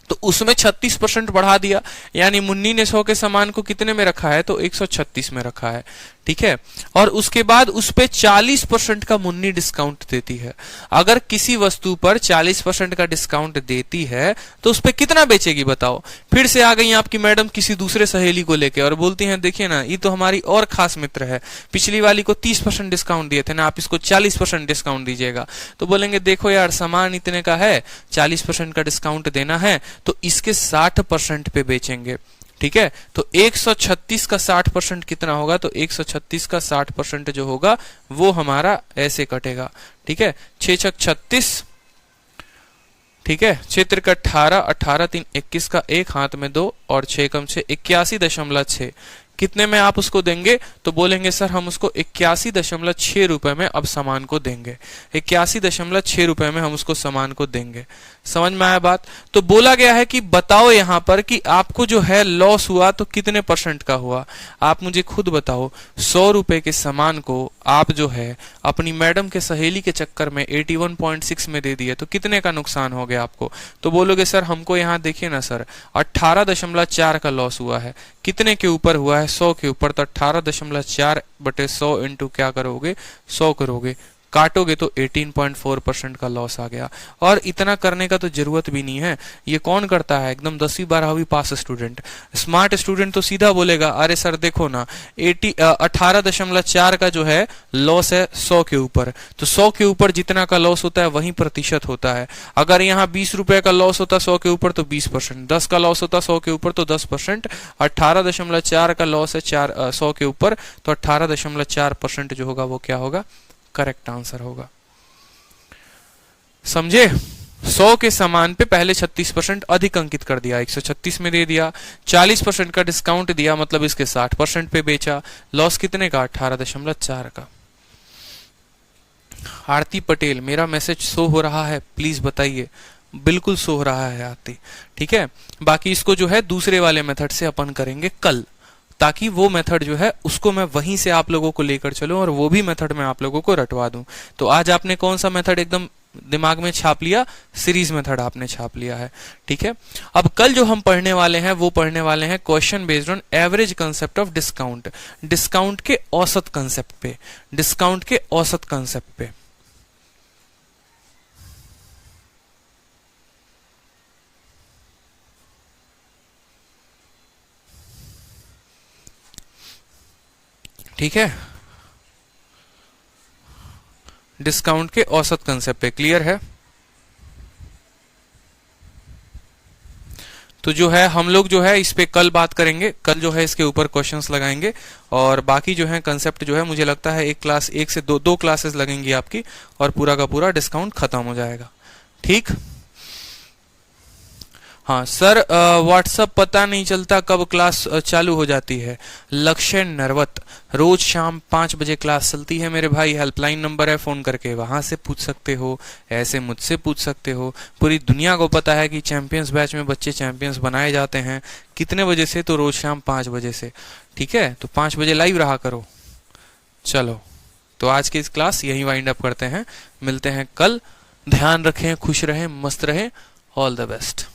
तो उसमें 36% बढ़ा दिया, यानी मुन्नी ने 100 के सामान को कितने में रखा है? तो 136 में रखा है। ठीक है, और उसके बाद उस पे 40% का मुन्नी डिस्काउंट देती है। अगर किसी वस्तु पर 40% का डिस्काउंट देती है तो उस पे कितना बेचेगी? बताओ। फिर से आ गई आपकी मैडम किसी दूसरे सहेली को लेके और बोलती हैं देखिए ना, ये तो हमारी और खास मित्र है, पिछली वाली को 30% डिस्काउंट दिए थे ना, आप इसको 40% डिस्काउंट दीजिएगा। तो बोलेंगे देखो यार सामान इतने का है, 40% का डिस्काउंट देना है तो इसके 60% पे बेचेंगे। ठीक है, तो 136 का 60% कितना होगा? तो 136 का 60% जो होगा वो हमारा ऐसे कटेगा। ठीक है, 6 छक 36, ठीक है, 6 त्रिक 18, 18 3 21 का 1 हाथ में 2 और 6 कम 6 81.6 कितने में आप उसको देंगे? तो बोलेंगे सर हम उसको 81.6 रुपए में अब सामान को देंगे। 81.6 रुपए में हम उसको सामान को देंगे। समझ में आया बात? तो बोला गया है कि बताओ यहां पर कि आपको जो है लॉस हुआ तो कितने % का हुआ? आप मुझे खुद बताओ। 100 रुपए के सामान को आप जो है अपनी मैडम के सहेली के चक्कर में 81.6 में दे दिए तो कितने का नुकसान हो गया आपको? तो बोलोगे सर हमको यहाँ देखिए ना सर 18.4 का लॉस हुआ है। कितने के ऊपर हुआ है? 100 के ऊपर। तो 18.4 बटे 100 इंटू क्या करोगे? 100 करोगे, काटोगे तो 18.4% का लॉस आ गया। और इतना करने का तो जरूरत भी नहीं है। ये कौन करता है? एकदम 10वीं 12वीं पास स्टूडेंट। स्मार्ट स्टूडेंट तो सीधा बोलेगा अरे सर देखो ना 18.4 का जो है लॉस है 100 के ऊपर, तो 100 के ऊपर जितना का लॉस होता है वही प्रतिशत होता है। अगर यहाँ 20 रुपए का लॉस होता 100 के ऊपर तो 20%, 10 का लॉस होता 100 के ऊपर तो 10%, 18.4 का लॉस है 100 के ऊपर तो 18.4% जो होगा वो क्या होगा? करेक्ट आंसर होगा। समझे? 100 के सामान पे पहले 36% अधिक अंकित कर दिया, 136 में दे दिया, 40% का डिस्काउंट दिया मतलब इसके 60% पे बेचा। लॉस कितने का? 18.4 का। आरती पटेल, मेरा मैसेज शो हो रहा है, प्लीज बताइए। बिल्कुल शो हो रहा है आरती, ठीक है। बाकी इसको जो है दूसरे वाले मेथड से अपन करेंगे कल, ताकि वो मेथड जो है उसको मैं वहीं से आप लोगों को लेकर चलूं और वो भी मेथड मैं आप लोगों को रटवा दूं। तो आज आपने कौन सा मेथड एकदम दिमाग में छाप लिया? सीरीज मेथड आपने छाप लिया है, ठीक है। अब कल जो हम पढ़ने वाले हैं वो पढ़ने वाले हैं question based on average concept of discount, discount के औसत कंसेप्ट पे, डिस्काउंट के औसत कंसेप्ट पे। ठीक है, डिस्काउंट के औसत कंसेप्ट पे क्लियर है। तो जो है हम लोग जो है इस पे कल बात करेंगे, कल जो है इसके ऊपर क्वेश्चंस लगाएंगे और बाकी जो है कंसेप्ट जो है मुझे लगता है एक से दो क्लासेस लगेंगी आपकी और पूरा का पूरा डिस्काउंट खत्म हो जाएगा, ठीक। हाँ सर, व्हाट्सअप पता नहीं चलता कब क्लास चालू हो जाती है। लक्ष्य नरवत, रोज शाम 5 बजे क्लास चलती है मेरे भाई, हेल्पलाइन नंबर है, फोन करके वहां से पूछ सकते हो, ऐसे मुझसे पूछ सकते हो। पूरी दुनिया को पता है कि चैंपियंस बैच में बच्चे चैंपियंस बनाए जाते हैं। कितने बजे से? तो रोज शाम 5 बजे से, ठीक है। तो 5 बजे लाइव रहा करो। चलो, तो आज की इस क्लास यही वाइंड अप करते हैं, मिलते हैं कल। ध्यान रखें, खुश रहें, मस्त रहें, ऑल द बेस्ट।